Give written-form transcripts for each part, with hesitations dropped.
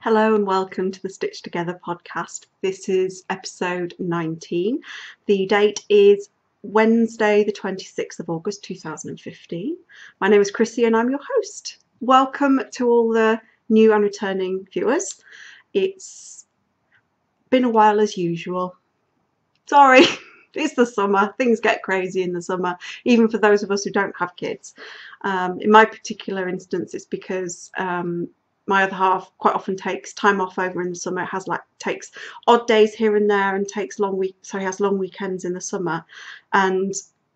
Hello and welcome to the Stitch Together podcast. This is episode 19. The date is Wednesday, the 26th of August 2015. My name is Chrissy and I'm your host. Welcome to all the new and returning viewers. It's been a while as usual. Sorry, it's the summer. Things get crazy in the summer, even for those of us who don't have kids. In my particular instance, it's because my other half quite often takes time off over in the summer. Takes odd days here and there and takes so he has long weekends in the summer. And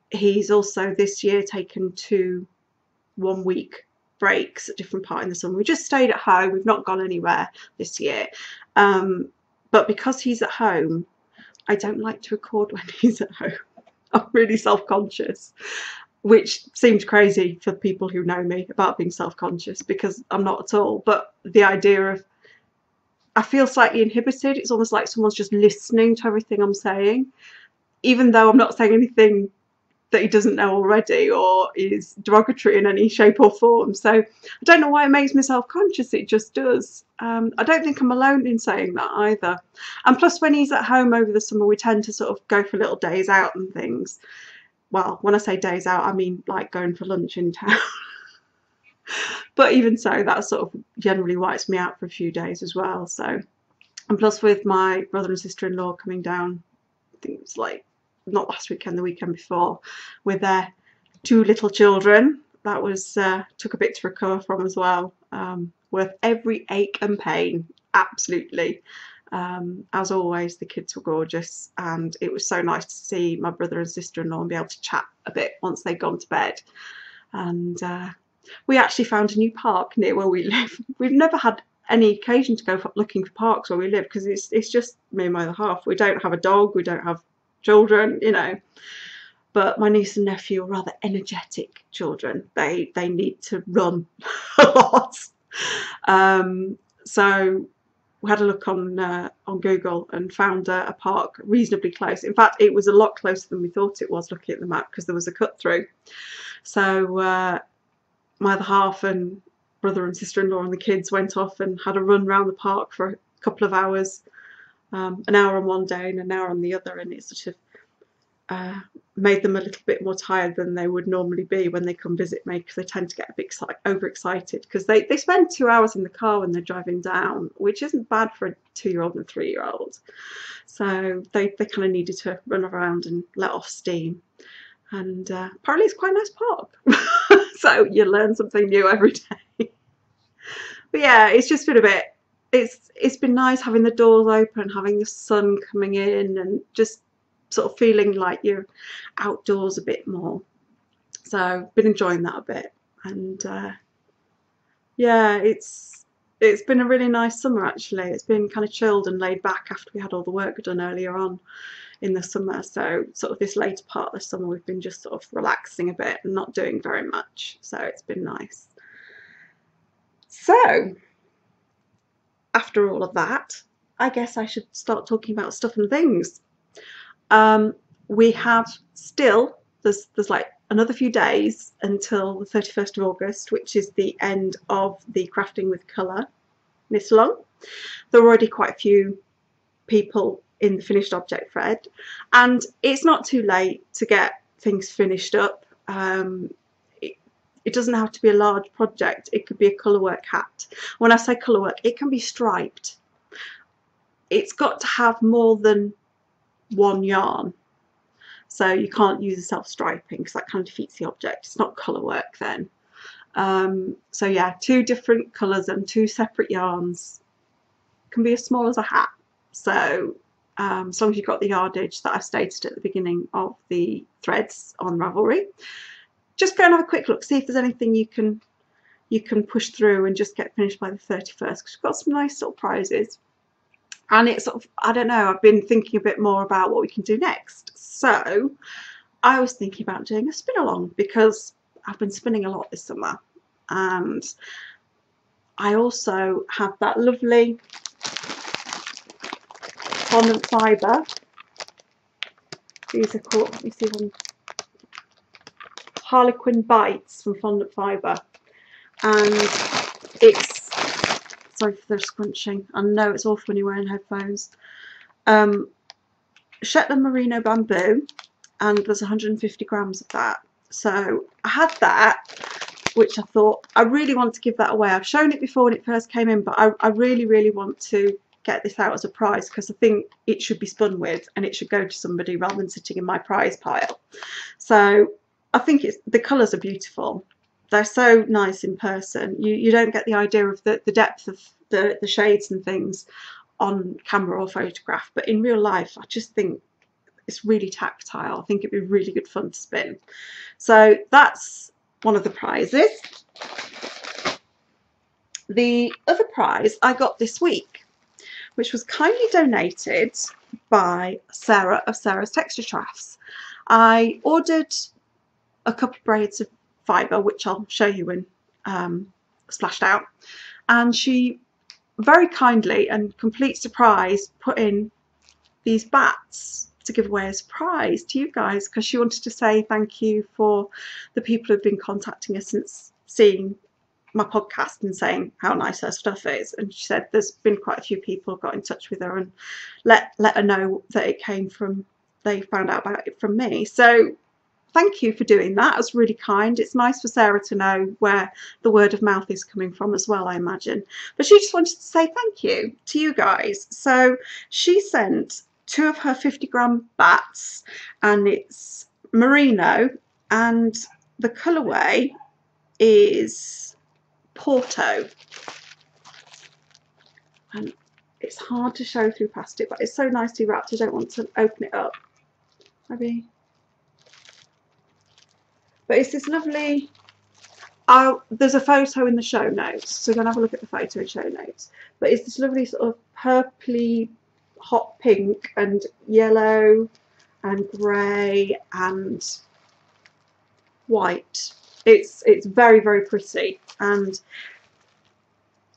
he's also this year taken 2 1-week breaks at different parts in the summer. We just stayed at home. We've not gone anywhere this year. But because he's at home, I don't like to record when he's at home. I'm really self-conscious, which seems crazy for people who know me about being self-conscious, because I'm not at all. But the idea of, I feel slightly inhibited. It's almost like someone's just listening to everything I'm saying, even though I'm not saying anything that he doesn't know already or is derogatory in any shape or form. So I don't know why it makes me self-conscious. It just does. I don't think I'm alone in saying that either. And plus, when he's at home over the summer, we tend to sort of go for little days out and things. Well, when I say days out, I mean like going for lunch in town. But even so, that sort of generally wipes me out for a few days as well. So, and plus with my brother and sister-in-law coming down, I think it was like not last weekend, the weekend before, with their 2 little children. That was took a bit to recover from as well. Worth every ache and pain, absolutely. As always, the kids were gorgeous, and it was so nice to see my brother and sister-in-law and be able to chat a bit once they'd gone to bed. And we actually found a new park near where we live. We've never had any occasion to go looking for parks where we live, because it's just me and my other half. We don't have a dog, we don't have children, you know. But my niece and nephew are rather energetic children. They need to run a lot. So we had a look on Google and found a park reasonably close. In fact, it was a lot closer than we thought it was looking at the map, because there was a cut through. So my other half and brother and sister-in-law and the kids went off and had a run around the park for a couple of hours, an hour on one day and an hour on the other, and it sort of made them a little bit more tired than they would normally be when they come visit me, because they tend to get a bit overexcited, because they spend 2 hours in the car when they're driving down, which isn't bad for a 2-year-old and a 3-year-old. So they kind of needed to run around and let off steam. And apparently it's quite a nice park. So you learn something new every day. But yeah, it's just been a bit, it's been nice having the doors open, having the sun coming in, and just sort of feeling like you're outdoors a bit more. So been enjoying that a bit. And yeah, it's been a really nice summer actually. It's been kind of chilled and laid back after we had all the work done earlier on in the summer. So sort of this later part of the summer we've been just sort of relaxing a bit and not doing very much. So it's been nice. So after all of that, I guess I should start talking about stuff and things. We have still, there's like another few days until the 31st of August, which is the end of the Crafting with Colour knit along. There are already quite a few people in the finished object thread, and it's not too late to get things finished up. It doesn't have to be a large project. It could be a colourwork hat. When I say colourwork, it can be striped. It's got to have more than 1 yarn, so you can't use a self-striping, because that kind of defeats the object. It's not colour work then. So yeah, 2 different colours and 2 separate yarns. Can be as small as a hat. So as long as you've got the yardage that I stated at the beginning of the threads on Ravelry, just go and have a quick look, see if there's anything you can push through and just get finished by the 31st, because we've got some nice little prizes. And it's sort of, I don't know, I've been thinking a bit more about what we can do next. So I was thinking about doing a spin along, because I've been spinning a lot this summer. And I also have that lovely fondant fibre. These are called, let me see them, Harlequin Bites from Fondant Fibre. And it's Sorry for the scrunching. I know it's awful when you're wearing headphones. Shetland merino bamboo, and there's 150 grams of that. So I had that, which I thought I really want to give that away. I've shown it before when it first came in, but I really want to get this out as a prize, because I think it should be spun with and it should go to somebody rather than sitting in my prize pile. So I think the colours are beautiful. They're so nice in person. You don't get the idea of the depth of the shades and things on camera or photograph, but in real life I just think it's really tactile. I think it'd be really good fun to spin. So that's one of the prizes. The other prize I got this week, which was kindly donated by Sarah of Sarah's Texture Crafts. I ordered a couple of braids of fibre, which I'll show you when splashed out, and she very kindly and complete surprise put in these bats to give away as a prize to you guys, because she wanted to say thank you for the people who've been contacting us since seeing my podcast and saying how nice her stuff is. And she said there's been quite a few people got in touch with her and let her know that it came from, they found out about it from me. So thank you for doing that. It was really kind. It's nice for Sarah to know where the word of mouth is coming from as well, I imagine. But she just wanted to say thank you to you guys. So she sent 2 of her 50-gram bats, and it's merino, and the colourway is Porto. And it's hard to show through plastic, but it's so nicely wrapped I don't want to open it up. Maybe. But it's this lovely, there's a photo in the show notes, so go and have a look at the photo in show notes. But it's this lovely sort of purpley, hot pink and yellow and grey and white. It's very pretty, and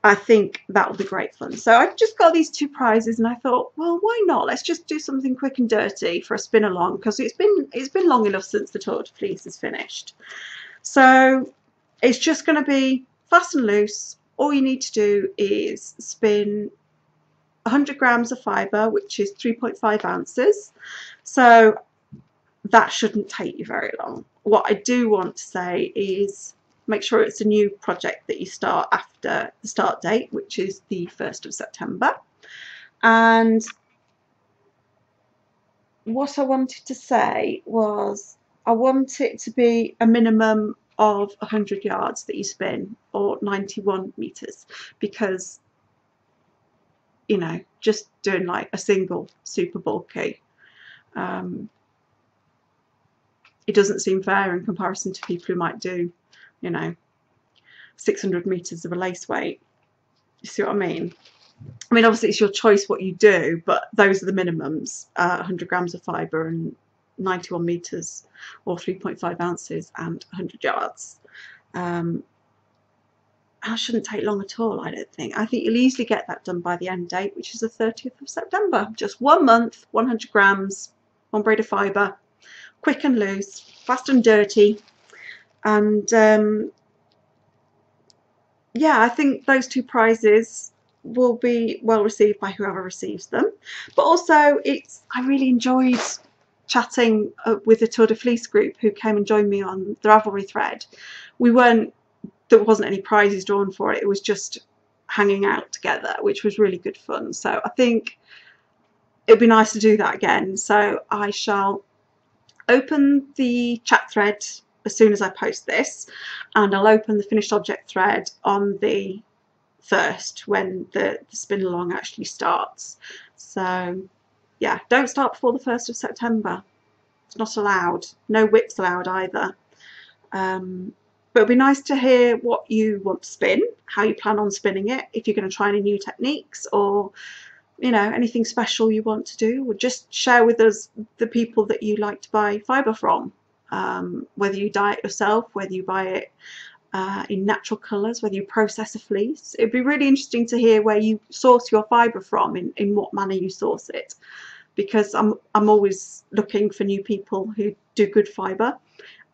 I think that will be great fun. So I've just got these 2 prizes, and I thought, well, why not? Let's just do something quick and dirty for a spin along, because it's been long enough since the Tour de Fleece is finished. So it's just going to be fast and loose. All you need to do is spin 100 grams of fibre, which is 3.5 ounces. So that shouldn't take you very long. What I do want to say is make sure it's a new project that you start after the start date, which is the 1st of September. And what I wanted to say was I want it to be a minimum of 100 yards that you spin, or 91 meters, because, you know, just doing like a single super bulky, it doesn't seem fair in comparison to people who might do, you know, 600 meters of a lace weight. You see what I mean? I mean, obviously it's your choice what you do, but those are the minimums: 100 grams of fibre and 91 meters, or 3.5 ounces, and 100 yards. And it shouldn't take long at all, I don't think. I think you'll easily get that done by the end date, which is the 30th of September. Just 1 month, 100 grams, 1 braid of fibre, quick and loose, fast and dirty. And yeah, I think those 2 prizes will be well received by whoever receives them. But also, I really enjoyed chatting with the Tour de Fleece group who came and joined me on the Ravelry thread. There wasn't any prizes drawn for it. It was just hanging out together, which was really good fun. So I think it'd be nice to do that again. So I shall open the chat thread as soon as I post this, and I'll open the finished object thread on the 1st when the spin along actually starts. So yeah, don't start before the 1st of September. It's not allowed. No whips allowed either. But it'd be nice to hear what you want to spin, how you plan on spinning it, if you're going to try any new techniques, or, you know, anything special you want to do, or just share with us the people that you like to buy fibre from. Whether you dye it yourself, whether you buy it in natural colours, whether you process a fleece. It'd be really interesting to hear where you source your fibre from, in what manner you source it, because I'm always looking for new people who do good fibre,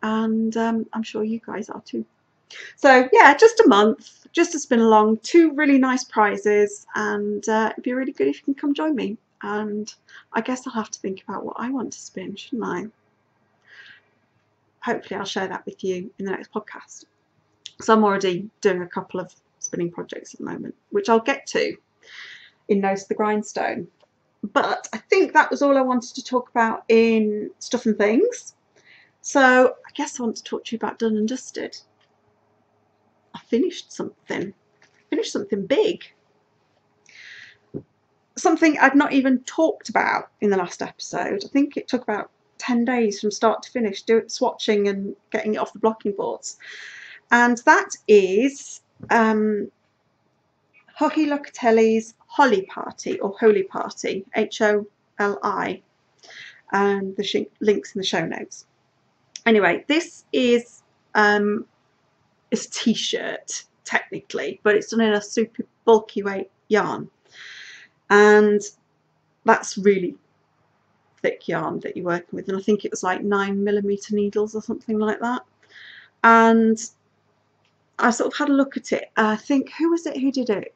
and I'm sure you guys are too. So yeah, just a month, just to spin along, 2 really nice prizes, and it'd be really good if you can come join me. And I guess I'll have to think about what I want to spin, shouldn't I? Hopefully I'll share that with you in the next podcast. So I'm already doing a couple of spinning projects at the moment, which I'll get to in Nose to the Grindstone. But I think that was all I wanted to talk about in Stuff and Things. So I guess I want to talk to you about Done and Dusted. I finished something big. Something I'd not even talked about in the last episode. I think it took about 10 days from start to finish, swatching and getting it off the blocking boards. And that is Hohi Locatelli's Holly Party, or Holy Party, Holi, and the links in the show notes. Anyway, this is a t-shirt technically, but it's done in a super bulky weight yarn, and that's really thick yarn that you're working with, and I think it was like 9mm needles or something like that. And I sort of had a look at it. I think, who was it who did it?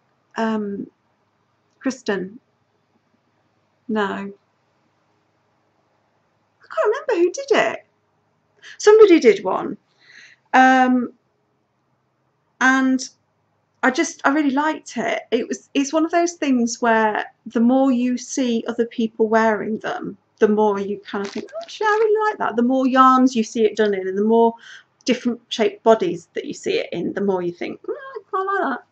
Kristen? No, I can't remember who did it. Somebody did one, and I really liked it. It's one of those things where the more you see other people wearing them, the more you kind of think, oh, actually, I really like that. The more yarns you see it done in, and the more different shaped bodies that you see it in, the more you think, oh, I quite like that.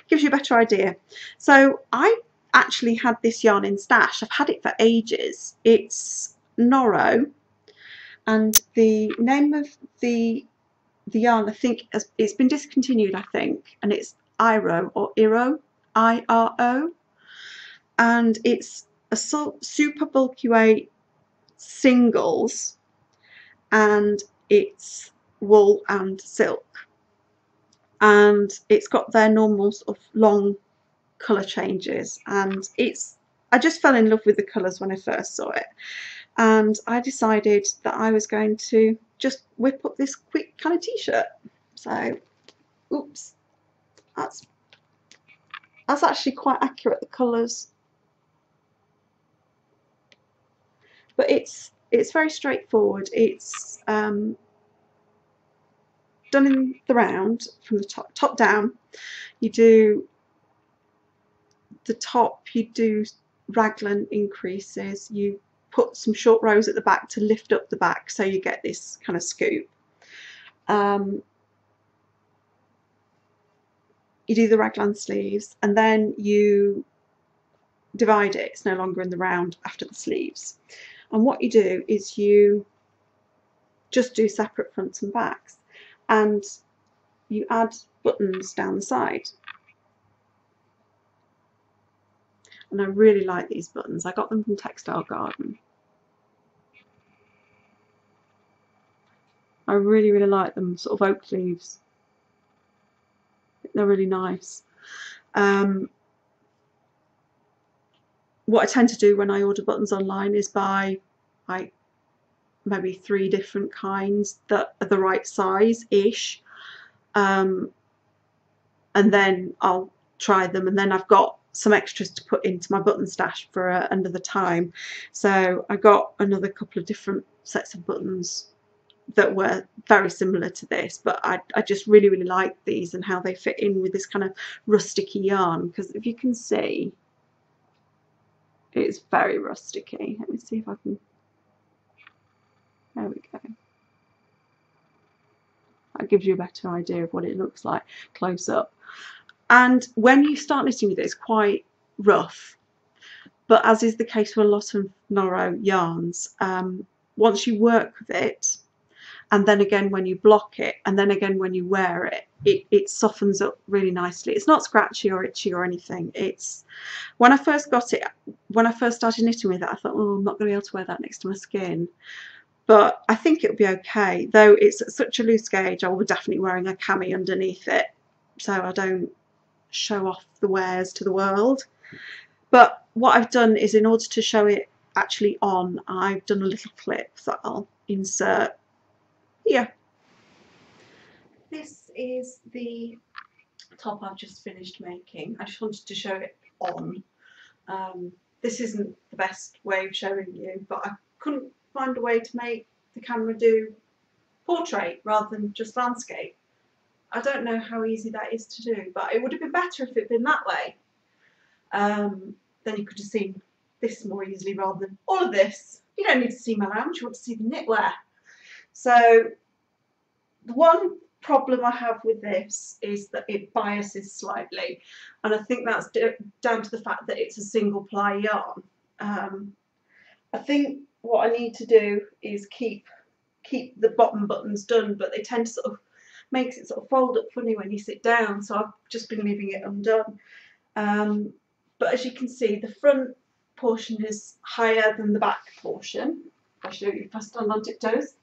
Gives you a better idea. So I actually had this yarn in stash. I've had it for ages. It's Noro, and the name of the yarn, I think, it's been discontinued, I think, and it's Iro, or Iro, I-R-O, and it's a super bulky weight singles, and it's wool and silk, and it's got their normal sort of long colour changes, and I just fell in love with the colours when I first saw it, and I decided that I was going to just whip up this quick kind of t-shirt. So, oops, that's actually quite accurate, the colours, but it's very straightforward. It's done in the round from the top down. You do the top, you do raglan increases, you put some short rows at the back to lift up the back, so you get this kind of scoop. You do the raglan sleeves, and then you divide it. It's no longer in the round after the sleeves. And what you do is you just do separate fronts and backs, and you add buttons down the side. And I really like these buttons. I got them from Textile Garden. I really, really like them, sort of oak leaves. They're really nice. What I tend to do when I order buttons online is buy like maybe 3 different kinds that are the right size-ish, and then I'll try them, and then I've got some extras to put into my button stash for another time. So I got another couple of different sets of buttons that were very similar to this, but I just really, really like these and how they fit in with this kind of rusticy yarn, because if you can see, it's very rusticy. Let me see if I can, there we go. That gives you a better idea of what it looks like close up. And when you start knitting with it, it's quite rough, but as is the case with a lot of Noro yarns, once you work with it, and then again when you block it, and then again when you wear it, it softens up really nicely. It's not scratchy or itchy or anything. It's, when I first got it, when I first started knitting with it, I thought, oh, I'm not going to be able to wear that next to my skin. But I think it'll be okay, though it's at such a loose gauge. I will definitely be wearing a cami underneath it, so I don't show off the wares to the world. But what I've done is, in order to show it actually on, I've done a little clip that I'll insert here. This is the top I've just finished making. I just wanted to show it on. This isn't the best way of showing you, but I couldn't find a way to make the camera do portrait rather than just landscape. I don't know how easy that is to do, but it would have been better if it had been that way. Then you could have seen this more easily rather than all of this. You don't need to see my lounge, you want to see the knitwear. So the one problem I have with this is that it biases slightly, and I think that's down to the fact that it's a single ply yarn. I think what I need to do is keep the bottom buttons done, but they tend to sort of makes it sort of fold up funny when you sit down, so I've just been leaving it undone. But as you can see, the front portion is higher than the back portion. I'll show you if I stand on tiptoes.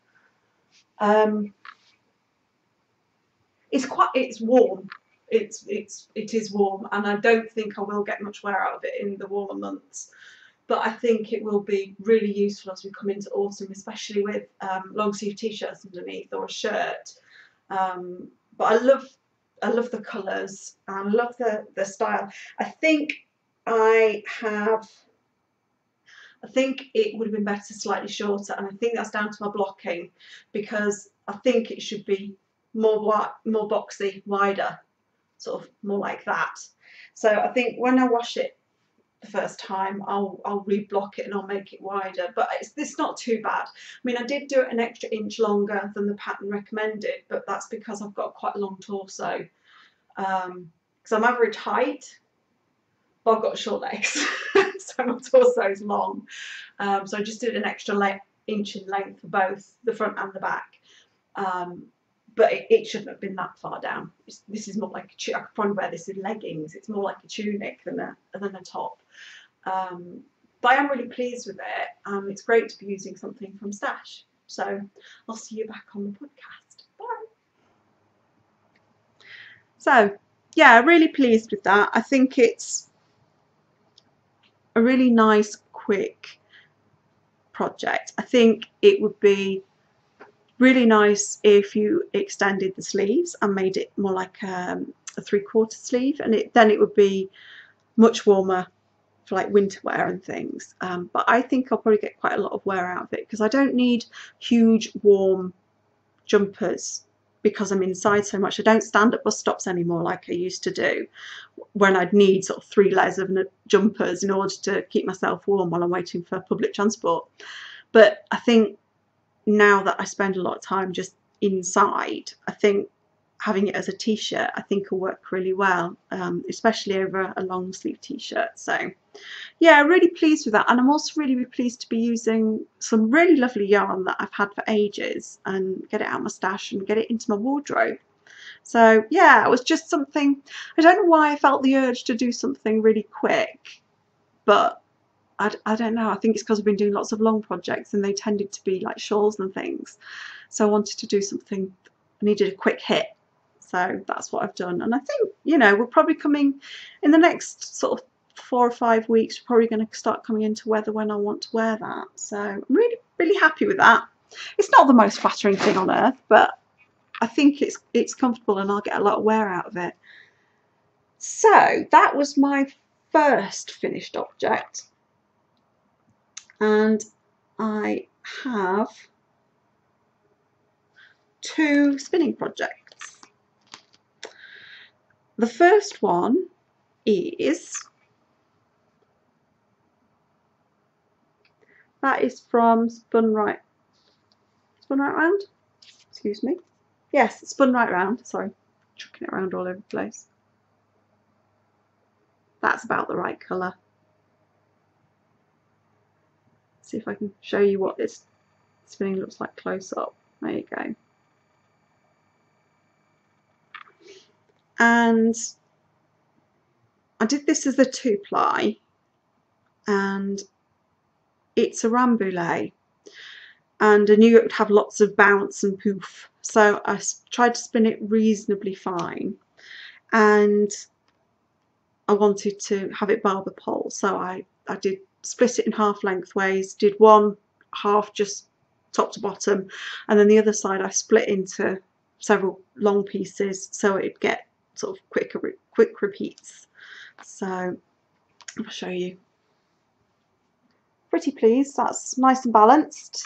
It's warm. It is warm, and I don't think I will get much wear out of it in the warmer months. But I think it will be really useful as we come into autumn, especially with long sleeve t-shirts underneath or a shirt. But I love the colours and I love the style. I think it would have been better slightly shorter, and I think that's down to my blocking, because I think it should be more boxy, wider, sort of more like that. So I think when I wash it the first time, I'll reblock it and I'll make it wider, but it's not too bad. I mean, I did do it an extra inch longer than the pattern recommended, but that's because I've got quite a long torso, because I'm average height, but I've got short legs, so my torso is long. So I just did an extra inch in length for both the front and the back. But it shouldn't have been that far down. This is more like I could probably wear this in leggings. It's more like a tunic than a top. But I am really pleased with it. It's great to be using something from Stash. So I'll see you back on the podcast. Bye. So yeah, really pleased with that. I think it's a really nice, quick project. I think it would be really nice if you extended the sleeves and made it more like a 3/4 sleeve, and then it would be much warmer for like winter wear and things. But I think I'll probably get quite a lot of wear out of it, because I don't need huge warm jumpers because I'm inside so much. I don't stand at bus stops anymore like I used to do, when I'd need sort of 3 layers of jumpers in order to keep myself warm while I'm waiting for public transport. But I think now that I spend a lot of time just inside, I think having it as a t-shirt I think will work really well, especially over a long sleeve t-shirt. So yeah, really pleased with that, and I'm also really pleased to be using some really lovely yarn that I've had for ages and get it out of my stash and get it into my wardrobe. So yeah, it was just something, I don't know why I felt the urge to do something really quick, but I don't know, I think it's because I've been doing lots of long projects and they tended to be like shawls and things. So I wanted to do something, I needed a quick hit. So that's what I've done. And I think, you know, we're probably coming in the next sort of 4 or 5 weeks, we're probably going to start coming into weather when I want to wear that. So I'm really, really happy with that. It's not the most flattering thing on earth, but I think it's comfortable and I'll get a lot of wear out of it. So that was my first finished object. And I have 2 spinning projects. The first one is, that is from Spun Right Round, excuse me. Yes, Spun Right Round, sorry, chucking it around all over the place. That's about the right colour. See if I can show you what this spinning looks like close up. There you go. And I did this as a 2-ply, and it's a rambouillet, and I knew it would have lots of bounce and poof, so I tried to spin it reasonably fine, and I wanted to have it barber pole, so I did split it in half lengthways, did one half just top to bottom, and then the other side I split into several long pieces, so it'd get sort of quick repeats. So I'll show you. Pretty pleased. That's nice and balanced,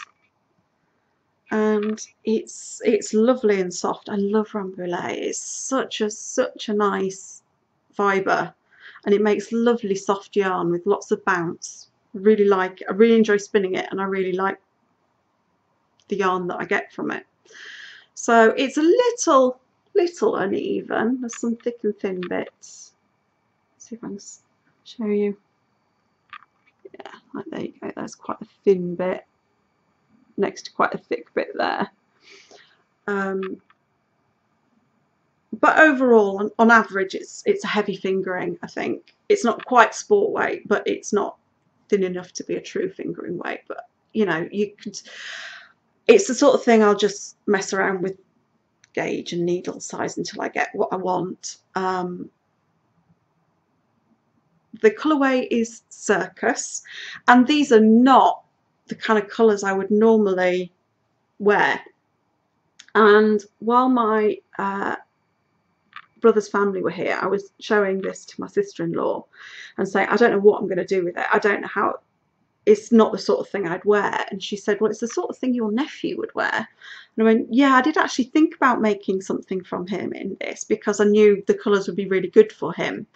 and it's lovely and soft. I love Rambouillet. It's such a nice fibre, and it makes lovely soft yarn with lots of bounce. I really enjoy spinning it, and I really like the yarn that I get from it. So it's a little uneven. There's some thick and thin bits. Let's see if I can show you. Yeah, like there you go. There's quite a thin bit next to quite a thick bit there. But overall, on average, it's a heavy fingering. I think it's not quite sport weight, but it's not thin enough to be a true fingering weight. But you know, you could. It's the sort of thing I'll just mess around with gauge and needle size until I get what I want. The colourway is Circus, and these are not the kind of colours I would normally wear. And while my brother's family were here, I was showing this to my sister-in-law and saying, I don't know what I'm going to do with it. I don't know how. It's not the sort of thing I'd wear. And she said, well, it's the sort of thing your nephew would wear. And I went, yeah, I did actually think about making something from him in this, because I knew the colours would be really good for him.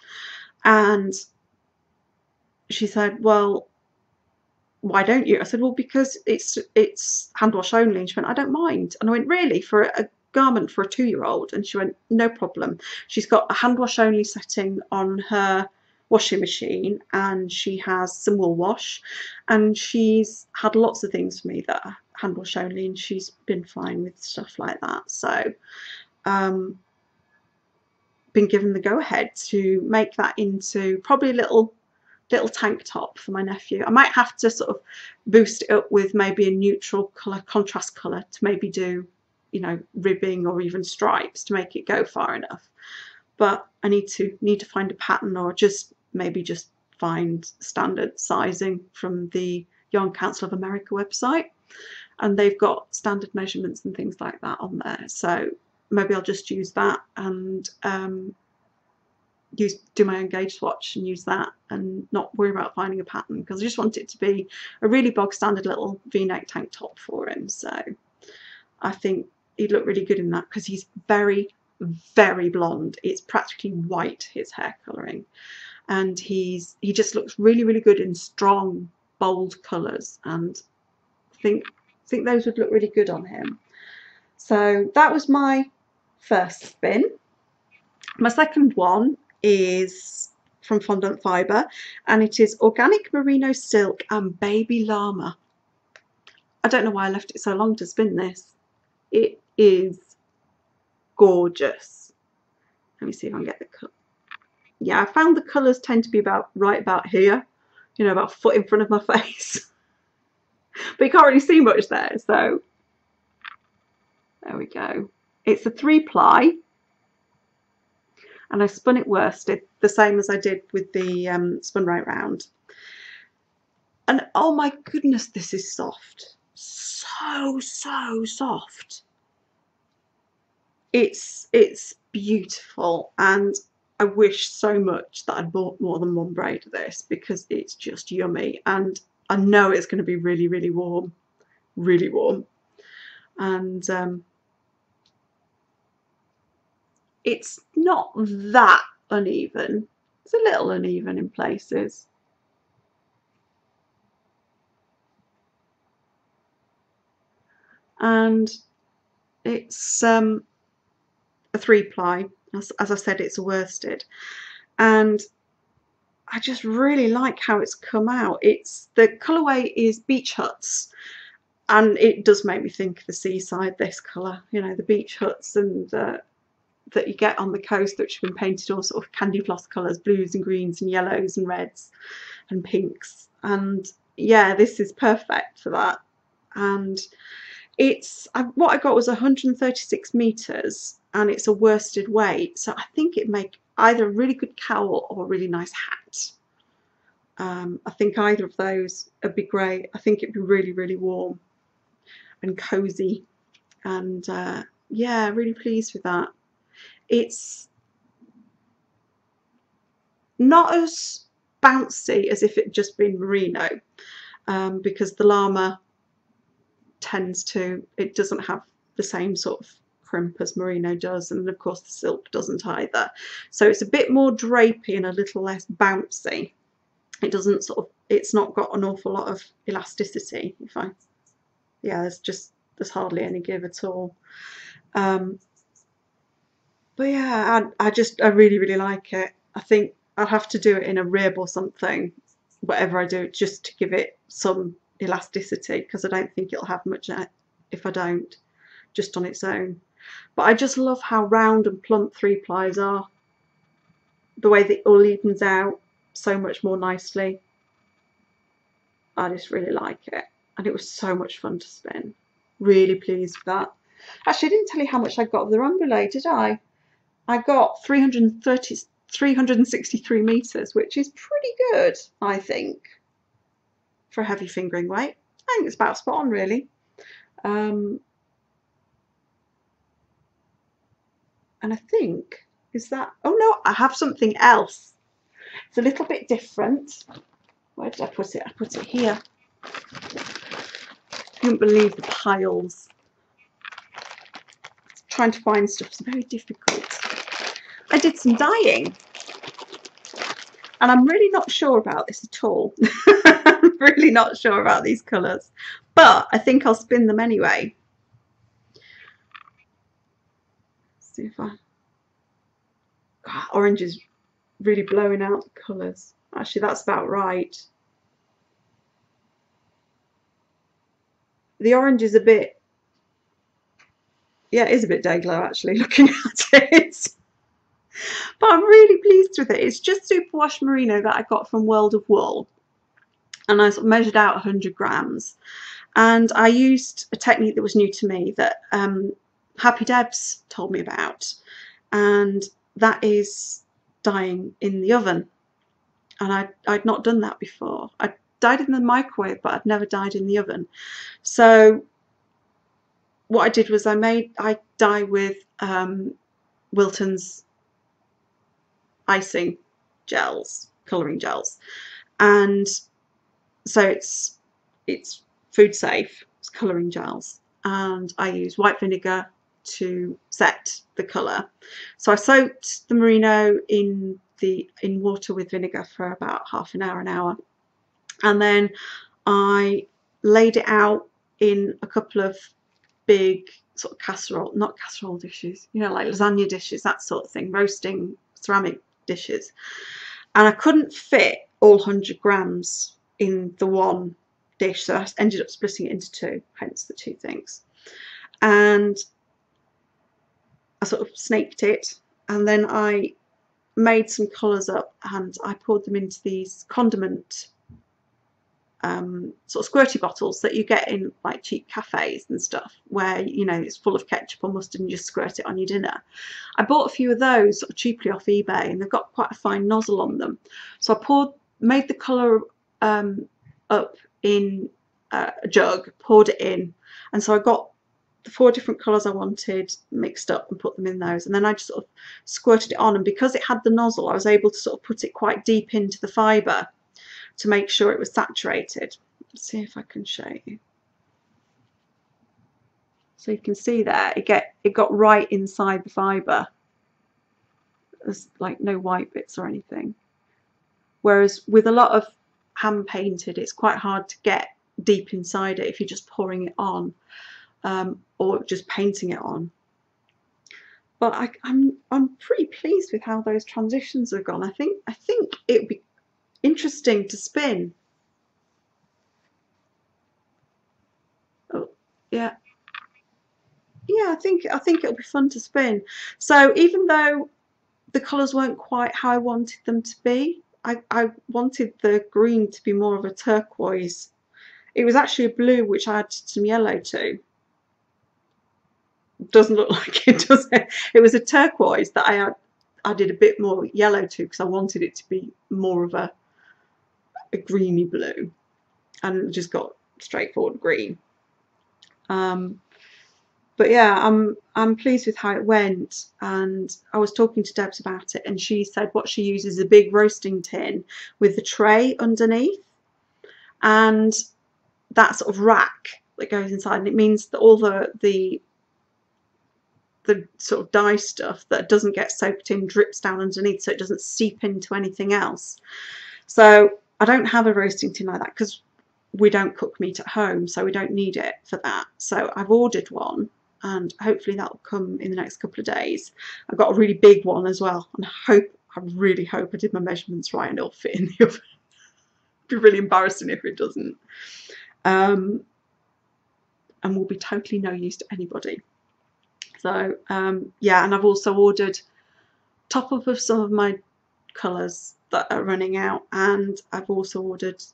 And she said, well, why don't you? I said, well, because it's hand wash only. And she went, I don't mind. And I went, really? For a garment for a 2-year-old? And she went, no problem. She's got a hand wash only setting on her washing machine, and she has some wool wash, and she's had lots of things for me that are hand wash only, and she's been fine with stuff like that. So been given the go ahead to make that into probably a little tank top for my nephew. I might have to sort of boost it up with maybe a neutral colour, contrast colour, to maybe do, you know, ribbing or even stripes to make it go far enough. But I need to find a pattern, or maybe just find standard sizing from the Yarn Council of America website, and they've got standard measurements and things like that on there. So maybe I'll just use that and do my own gauge swatch and use that, and not worry about finding a pattern, because I just want it to be a really bog standard little V-neck tank top for him. So I think he'd look really good in that, because he's very blonde. It's practically white, his hair colouring, and he just looks really good in strong, bold colours, and I think those would look really good on him. So that was my first spin. My second one is from Fondant Fibre, and it is Organic Merino Silk and Baby Llama. I don't know why I left it so long to spin this. It is gorgeous. Let me see if I can get the colour. Yeah, I found the colours tend to be right about here, you know, about a foot in front of my face. But you can't really see much there, so there we go. It's a 3-ply, and I spun it worsted, the same as I did with the spun right round. And oh my goodness, this is soft. So soft. It's beautiful, and I wish so much that I'd bought more than one braid of this, because it's just yummy, and I know it's going to be really warm, and it's not that uneven. It's a little uneven in places. And it's a 3-ply. As I said, it's a worsted, and I just really like how it's come out. The colourway is Beach Huts, and it does make me think of the seaside, this colour, you know, the beach huts and that you get on the coast, which have been painted all sort of candy floss colours, blues and greens and yellows and reds and pinks. And yeah, this is perfect for that. And what I got was 136 metres, and it's a worsted weight, so I think it'd make either a really good cowl or a really nice hat. I think either of those would be great. I think it'd be really warm and cosy, and yeah, really pleased with that. It's not as bouncy as if it just been merino, because the llama it doesn't have the same sort of crimp as merino does, and of course the silk doesn't either. So it's a bit more drapey and a little less bouncy. It doesn't it's not got an awful lot of elasticity. Yeah, there's hardly any give at all. But yeah, I really, really like it. I think I'll have to do it in a rib or something, whatever I do, just to give it some elasticity, because I don't think it'll have much if I don't, just on its own. But I just love how round and plump 3-plies are. The way that it all evens out so much more nicely. I just really like it. And it was so much fun to spin. Really pleased with that. Actually, I didn't tell you how much I got of the rambouillet, did I? I got 363 metres, which is pretty good, I think, for a heavy fingering weight. I think it's about spot on, really. And I think, oh no, I have something else. It's a little bit different. Where did I put it? I put it here. I couldn't believe the piles. Trying to find stuff is very difficult. I did some dyeing, and I'm really not sure about this at all. I'm really not sure about these colours, but I think I'll spin them anyway. Let's see if God, orange is really blowing out the colours. Actually, that's about right. The orange is a bit, yeah, it is a bit day glow actually, looking at it. But I'm really pleased with it. It's just superwash merino that I got from World of Wool, and I sort of measured out 100 grams. And I used a technique that was new to me that Happy Debs told me about, and that is dyeing in the oven. And I'd not done that before. I dyed in the microwave, but I'd never dyed in the oven. So what I did was I dye with Wilton's icing gels, colouring gels, and so it's food safe. It's colouring gels, and I use white vinegar to set the colour. So I soaked the merino in water with vinegar for about half an hour, and then I laid it out in a couple of big sort of not casserole dishes, you know, like lasagna dishes, that sort of thing, roasting ceramic dishes. And I couldn't fit all 100 grams in the one dish, so I ended up splitting it into two, hence the two things. And I sort of snaked it, and then I made some colours up, and I poured them into these condiment sort of squirty bottles that you get in like cheap cafes and stuff, where you know it's full of ketchup or mustard and you just squirt it on your dinner. I bought a few of those sort of cheaply off eBay, and they've got quite a fine nozzle on them. So I made the colour up in a jug, poured it in, and so I got the 4 different colours I wanted mixed up and put them in those, and then I just sort of squirted it on, and because it had the nozzle I was able to sort of put it quite deep into the fibre to make sure it was saturated. Let's see if I can show you. So you can see there, it got right inside the fibre. There's like no white bits or anything. Whereas with a lot of hand painted, it's quite hard to get deep inside it if you're just pouring it on, or just painting it on. But I'm pretty pleased with how those transitions have gone. I think it would be interesting to spin. Oh, yeah. Yeah, I think it'll be fun to spin. So even though the colours weren't quite how I wanted them to be, I wanted the green to be more of a turquoise. It was actually a blue which I added some yellow to. Doesn't look like it, does it? It was a turquoise that I added a bit more yellow to because I wanted it to be more of a greeny blue, and just got straightforward green. but yeah, I'm pleased with how it went, and I was talking to Debs about it, and she said what she uses is a big roasting tin with the tray underneath, and that sort of rack that goes inside, and it means that all the sort of dye stuff that doesn't get soaked in drips down underneath, so it doesn't seep into anything else. So I don't have a roasting tin like that because we don't cook meat at home, so we don't need it for that. So I've ordered one, and hopefully that will come in the next couple of days. I've got a really big one as well, and I really hope I did my measurements right and it'll fit in the oven. It'd be really embarrassing if it doesn't. And will be totally no use to anybody. So yeah, and I've also ordered top up of some of my colours that are running out, and I've also ordered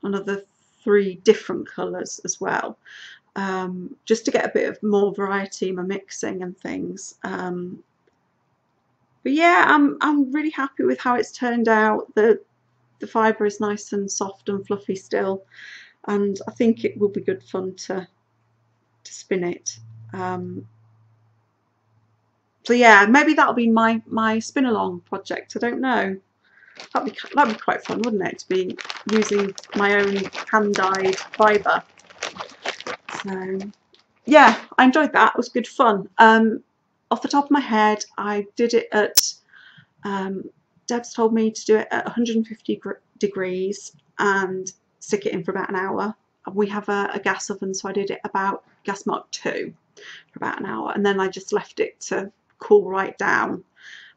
another 3 different colours as well, just to get a bit of more variety in my mixing and things. But yeah, I'm really happy with how it's turned out. The fibre is nice and soft and fluffy still, and I think it will be good fun to spin it. So yeah, maybe that'll be my spin along project. I don't know. That'd be quite fun, wouldn't it, to be using my own hand dyed fibre. So yeah, I enjoyed that. It was good fun. Off the top of my head, I did it at Deb's told me to do it at 150 degrees and stick it in for about an hour. We have a gas oven, so I did it about gas mark 2 for about an hour, and then I just left it to cool right down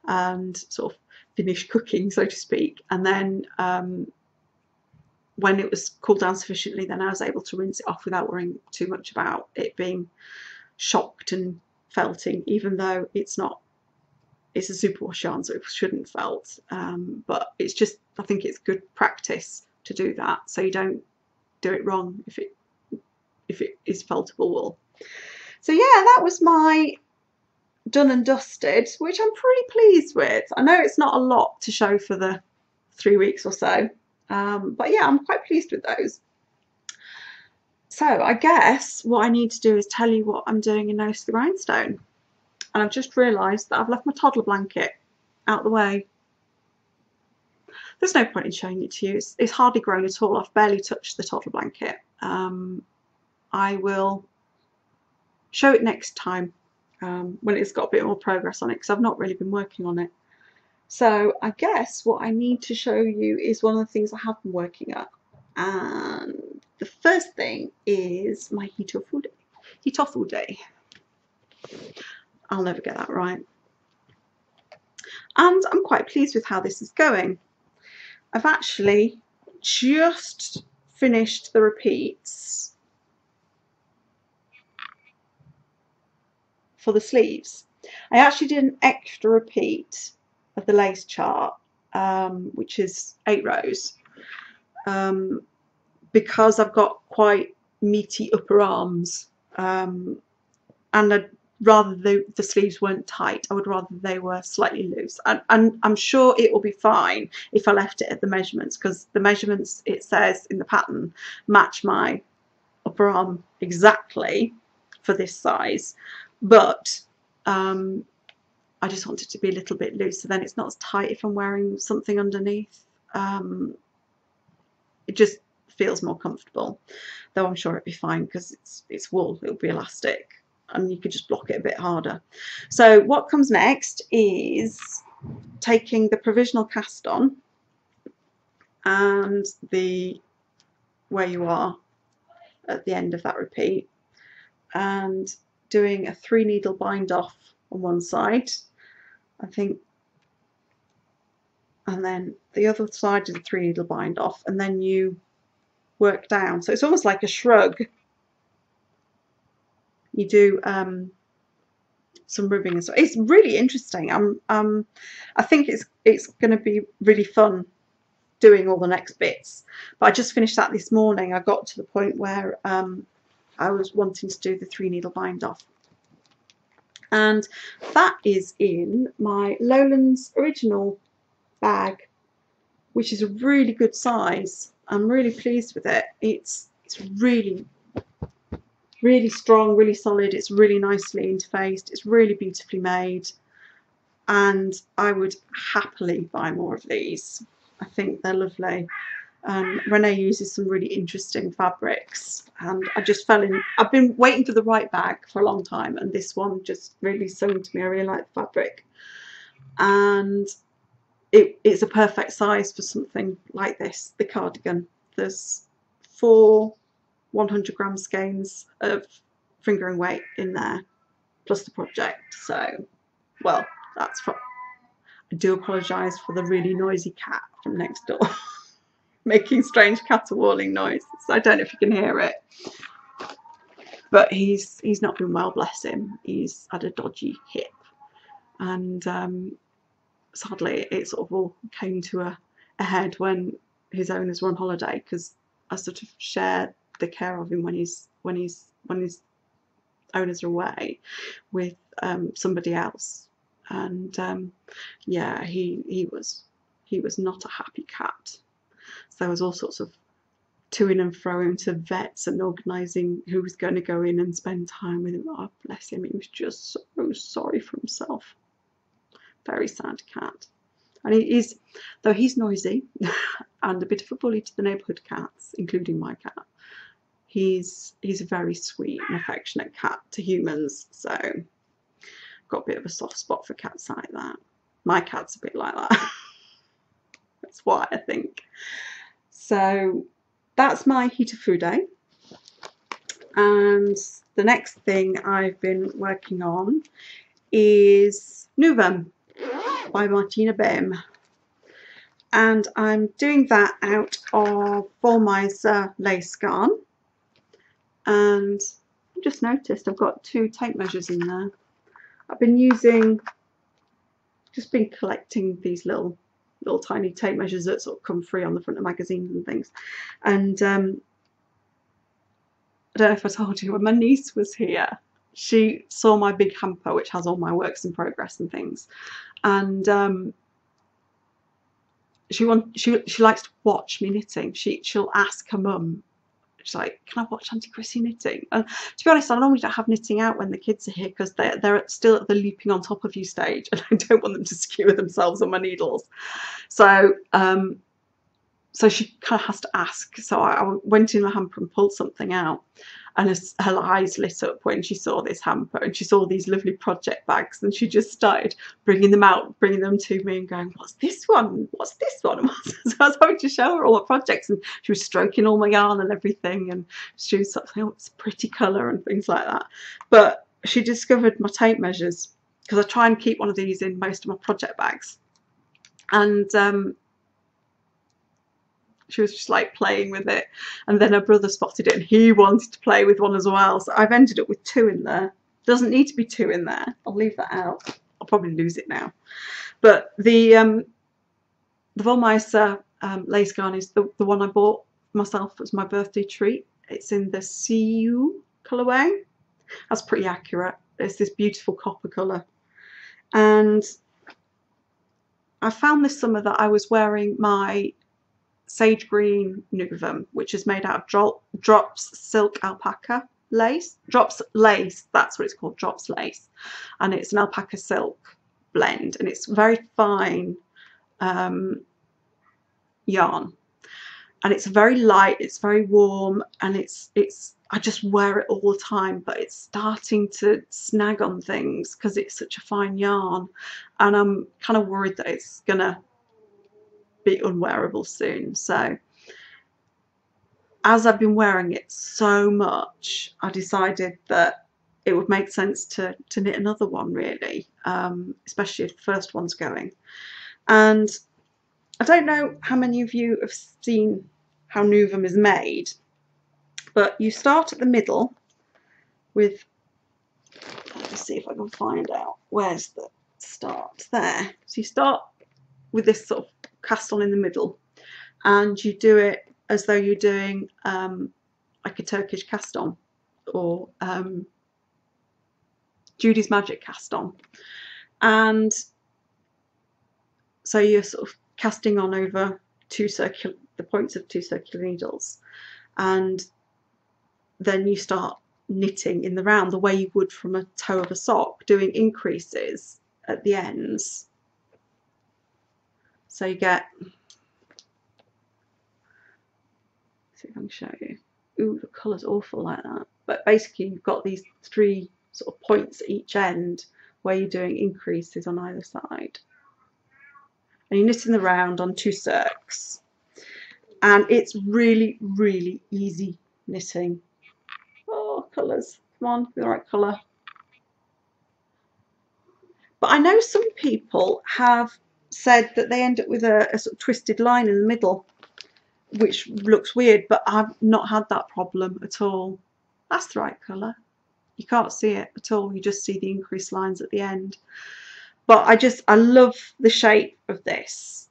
and sort of finish cooking, so to speak. And then when it was cooled down sufficiently, then I was able to rinse it off without worrying too much about it being shocked and felting, even though it's not. It's a superwash yarn, so it shouldn't felt, but it's just, I think it's good practice to do that, so you don't do it wrong if it is feltable wool. So yeah, that was my done and dusted, which I'm pretty pleased with. I know it's not a lot to show for the 3 weeks or so, but yeah, I'm quite pleased with those. So I guess what I need to do is tell you what I'm doing in Notice the Grindstone. And I've just realised that I've left my toddler blanket out the way. There's no point in showing it to you. It's hardly grown at all. I've barely touched the toddler blanket. I will show it next time when it's got a bit more progress on it, because I've not really been working on it. So I guess what I need to show you is one of the things I have been working at. And the first thing is my Hitofu day. I'll never get that right. And I'm quite pleased with how this is going. I've actually just finished the repeats for the sleeves. I actually did an extra repeat of the lace chart, which is 8 rows, because I've got quite meaty upper arms, and rather the sleeves weren't tight, I would rather they were slightly loose. And I'm sure it will be fine if I left it at the measurements, because the measurements, it says in the pattern, match my upper arm exactly for this size. But I just want it to be a little bit loose, so then it's not as tight if I'm wearing something underneath. It just feels more comfortable, though I'm sure it'll be fine because it's wool, it'll be elastic, and you could just block it a bit harder. So what comes next is taking the provisional cast on and where you are at the end of that repeat, and doing a 3 needle bind off on one side, I think, and then the other side is a 3 needle bind off, and then you work down. So it's almost like a shrug. You do some ribbing and stuff. It's really interesting. I think it's going to be really fun doing all the next bits. But I just finished that this morning. I got to the point where I was wanting to do the 3 needle bind off, and that is in my Lowlands original bag, which is a really good size. I'm really pleased with it. It's really really strong, really solid. It's really nicely interfaced. It's really beautifully made, and I would happily buy more of these. I think they're lovely. Renee uses some really interesting fabrics, and I just fell in. I've been waiting for the right bag for a long time, and this one just really sung to me. I really like the fabric, and it's a perfect size for something like this, the cardigan. There's 4 100-gram skeins of fingering weight in there, plus the project. So, well, that's for. I do apologise for the really noisy cat from next door. Making strange caterwauling noises. I don't know if you can hear it, but he's not been well, bless him. He's had a dodgy hip, and sadly it sort of all came to a head when his owners were on holiday, because I sort of share the care of him when his owners are away with somebody else, and yeah, he was not a happy cat. So there was all sorts of to-ing and fro-ing to vets and organising who was going to go in and spend time with him. Oh, bless him, he was just so sorry for himself. Very sad cat. And though he's noisy and a bit of a bully to the neighbourhood cats, including my cat, he's a very sweet and affectionate cat to humans. So I've got a bit of a soft spot for cats like that. My cat's a bit like that. That's why, I think. So that's my Hitafude. And the next thing I've been working on is Nuvem by Martina Bim. And I'm doing that out of Vollmeister lace garn. And I just noticed I've got 2 tape measures in there. I've been just been collecting these little tiny tape measures that sort of come free on the front of magazines and things. And I don't know if I told you, when my niece was here, she saw my big hamper which has all my works in progress and things, and she likes to watch me knitting. She'll ask her mum, she's like, can I watch Auntie Chrissy knitting? And to be honest, I normally don't have knitting out when the kids are here, because they're still at the leaping on top of you stage, and I don't want them to skewer themselves on my needles. So so she kind of has to ask. So I went in the hamper and pulled something out, and her eyes lit up when she saw this hamper, and she saw these lovely project bags, and she just started bringing them out, bringing them to me and going, what's this one? What's this one? So I was having to show her all my projects, and she was stroking all my yarn and everything, and she was sort of saying, oh, it's a pretty colour and things like that. But she discovered my tape measures, because I try and keep one of these in most of my project bags. And she was just like playing with it, and then her brother spotted it and he wanted to play with one as well. So I've ended up with 2 in there. Doesn't need to be 2 in there. I'll leave that out. I'll probably lose it now. But the Vollmeister lace garn is the one I bought myself as my birthday treat. It's in the CU colourway. That's pretty accurate. It's this beautiful copper colour. And I found this summer that I was wearing my sage green Nuvem, which is made out of Drops silk alpaca lace. Drops lace, that's what it's called, Drops lace. And it's an alpaca silk blend, and it's very fine yarn. And it's very light, it's very warm, and it's I just wear it all the time, but it's starting to snag on things because it's such a fine yarn, and I'm kind of worried that it's gonna be unwearable soon. So as I've been wearing it so much, I decided that it would make sense to knit another one, really, especially if the first one's going. And I don't know how many of you have seen how Nuvem is made, but you start at the middle with, let's see if I can find out where's the start. There. So you start with this sort of cast on in the middle, and you do it as though you're doing like a Turkish cast on, or Judy's Magic cast on. And so you're sort of casting on over the points of 2 circular needles, and then you start knitting in the round the way you would from a toe of a sock, doing increases at the ends. So you get, see if I can show you. Ooh, the colour's awful like that. But basically you've got these 3 sort of points at each end where you're doing increases on either side. And you're knitting the round on 2 circs. And it's really, really easy knitting. Oh, colours. Come on, the right colour. But I know some people have said that they end up with a sort of twisted line in the middle, which looks weird, but I've not had that problem at all. That's the right colour. You can't see it at all, you just see the increased lines at the end. But I love the shape of this.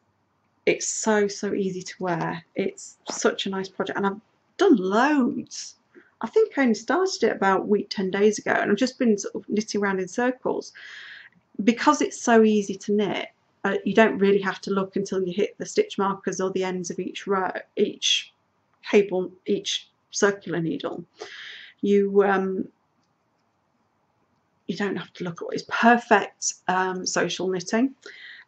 It's so easy to wear. It's such a nice project, and I've done loads. I think I only started it about a week, 10 days ago, and I've just been sort of knitting around in circles. Because it's so easy to knit, you don't really have to look until you hit the stitch markers or the ends of each row, each cable, each circular needle. You don't have to look at it. It's perfect social knitting.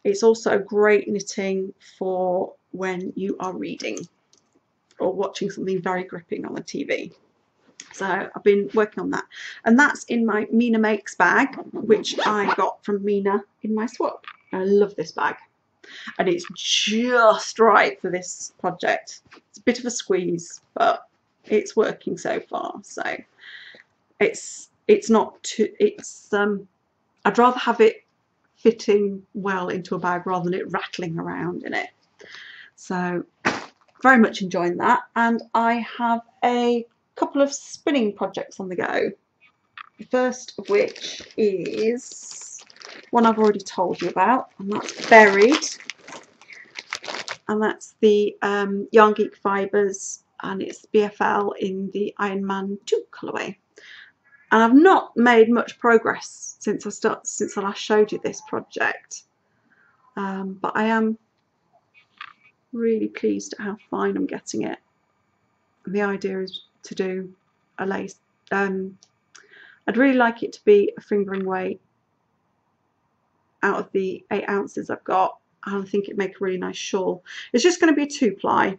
It's also great knitting for when you are reading or watching something very gripping on the TV. So I've been working on that, and that's in my Mina Makes bag, which I got from Mina in my swap. I love this bag, and it's just right for this project. It's a bit of a squeeze, but it's working so far. So it's not too, I'd rather have it fitting well into a bag rather than it rattling around in it. So very much enjoying that, and I have a couple of spinning projects on the go. The first of which is one I've already told you about, and that's Buried, and that's the Yarn Geek Fibres, and it's BFL in the Iron Man 2 colourway. And I've not made much progress since I last showed you this project, but I am really pleased at how fine I'm getting it. And the idea is to do a lace. I'd really like it to be a fingering weight out of the 8 ounces I've got, and I think it'd make a really nice shawl. It's just going to be a 2-ply.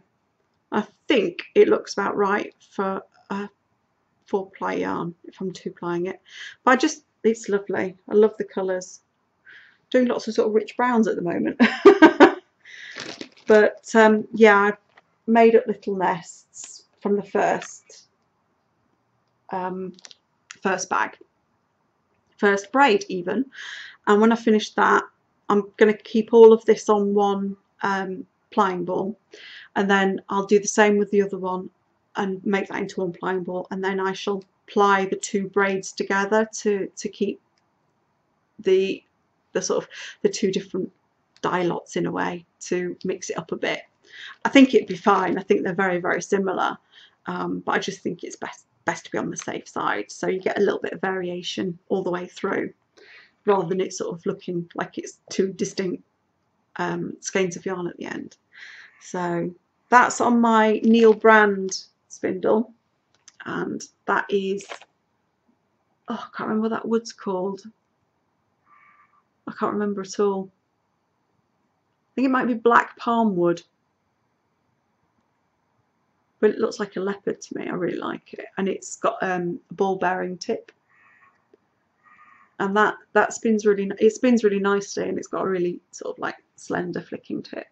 I think it looks about right for a 4-ply yarn if I'm 2-plying it. But it's lovely. I love the colours. Doing lots of sort of rich browns at the moment. But yeah, I've made up little nests from the first braid even, and when I finish that I'm going to keep all of this on one plying ball, and then I'll do the same with the other one and make that into one plying ball, and then I shall ply the 2 braids together to keep the sort of the 2 different dye lots in a way, to mix it up a bit. I think it'd be fine. I think they're very similar, but I just think it's best to be on the safe side, so you get a little bit of variation all the way through, rather than it sort of looking like it's 2 distinct skeins of yarn at the end. So that's on my Neil brand spindle, and that is, oh, I can't remember what that wood's called. I can't remember at all. I think it might be black palm wood, but it looks like a leopard to me. I really like it, and it's got a ball bearing tip, and that spins really. It spins really nicely, and it's got a really sort of like slender flicking tip,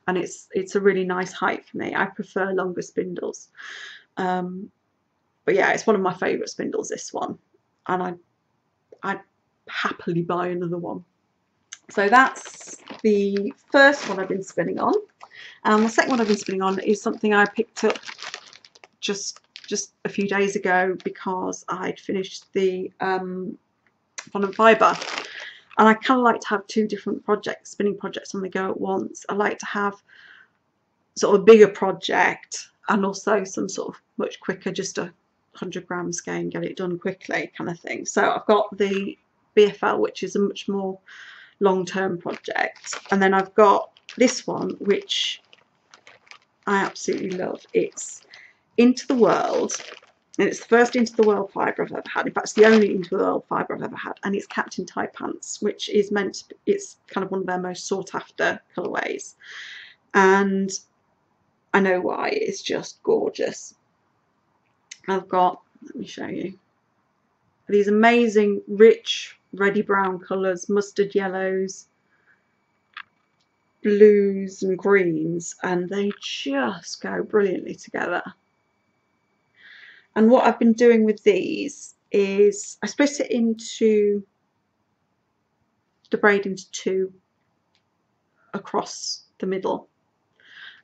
and it's a really nice height for me. I prefer longer spindles, but yeah, it's one of my favourite spindles, this one, and I'd happily buy another one. So that's the first one I've been spinning on, and the second one I've been spinning on is something I picked up just a few days ago because I'd finished the fondant fibre, and I kind of like to have 2 different spinning projects on the go at once. I like to have sort of a bigger project and also some sort of much quicker, just a 100-gram skein, get it done quickly kind of thing. So I've got the BFL, which is a much more long-term project, and then I've got this one which I absolutely love. It's Into the World, And it's the first into the world fibre I've ever had. In fact, it's the only into the world fibre I've ever had. And it's Captain Tight Pants, which is meant to be, it's kind of one of their most sought after colourways. And I know why, it's just gorgeous. I've got, let me show you, these amazing rich reddy brown colours, mustard yellows, blues and greens, and they just go brilliantly together. And what I've been doing with these is I split it into the braid into two across the middle,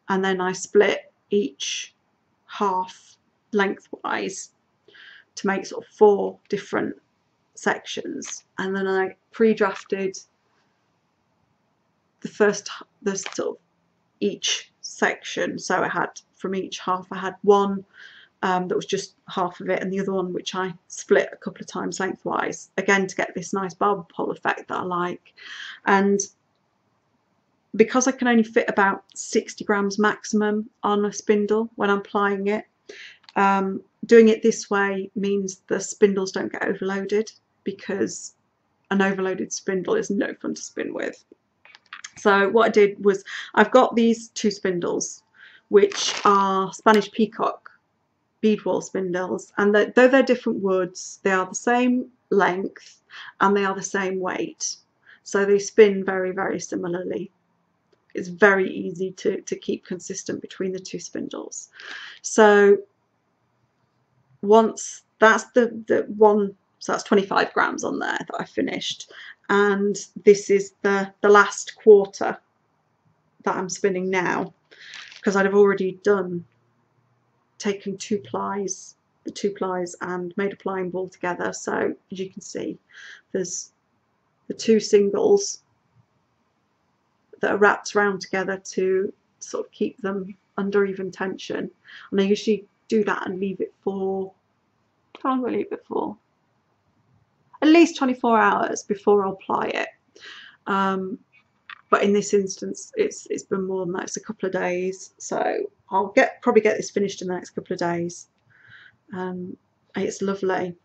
and then I split each half lengthwise to make sort of 4 different sections, and then I pre-drafted the sort of each section. So I had from each half, I had one that was just half of it, and the other one which I split a couple of times lengthwise, again to get this nice barber pole effect that I like. And because I can only fit about 60 grams maximum on a spindle when I'm plying it, doing it this way means the spindles don't get overloaded, because an overloaded spindle is no fun to spin with. So what I did was, I've got these 2 spindles which are Spanish Peacock bead wall spindles, and though they're different woods, they are the same length and they are the same weight, so they spin very, very similarly. It's very easy to keep consistent between the 2 spindles. So once that's the one, so that's 25 grams on there that I finished, and this is the last quarter that I'm spinning now, because I'd have already taken the 2 plies and made a plying ball together. So as you can see, there's the 2 singles that are wrapped around together to sort of keep them under even tension, and I usually do that and leave it for, how long do I leave it for? At least 24 hours before I'll ply it. But in this instance, it's been more than that. It's a couple of days, so I'll probably get this finished in the next couple of days. It's lovely.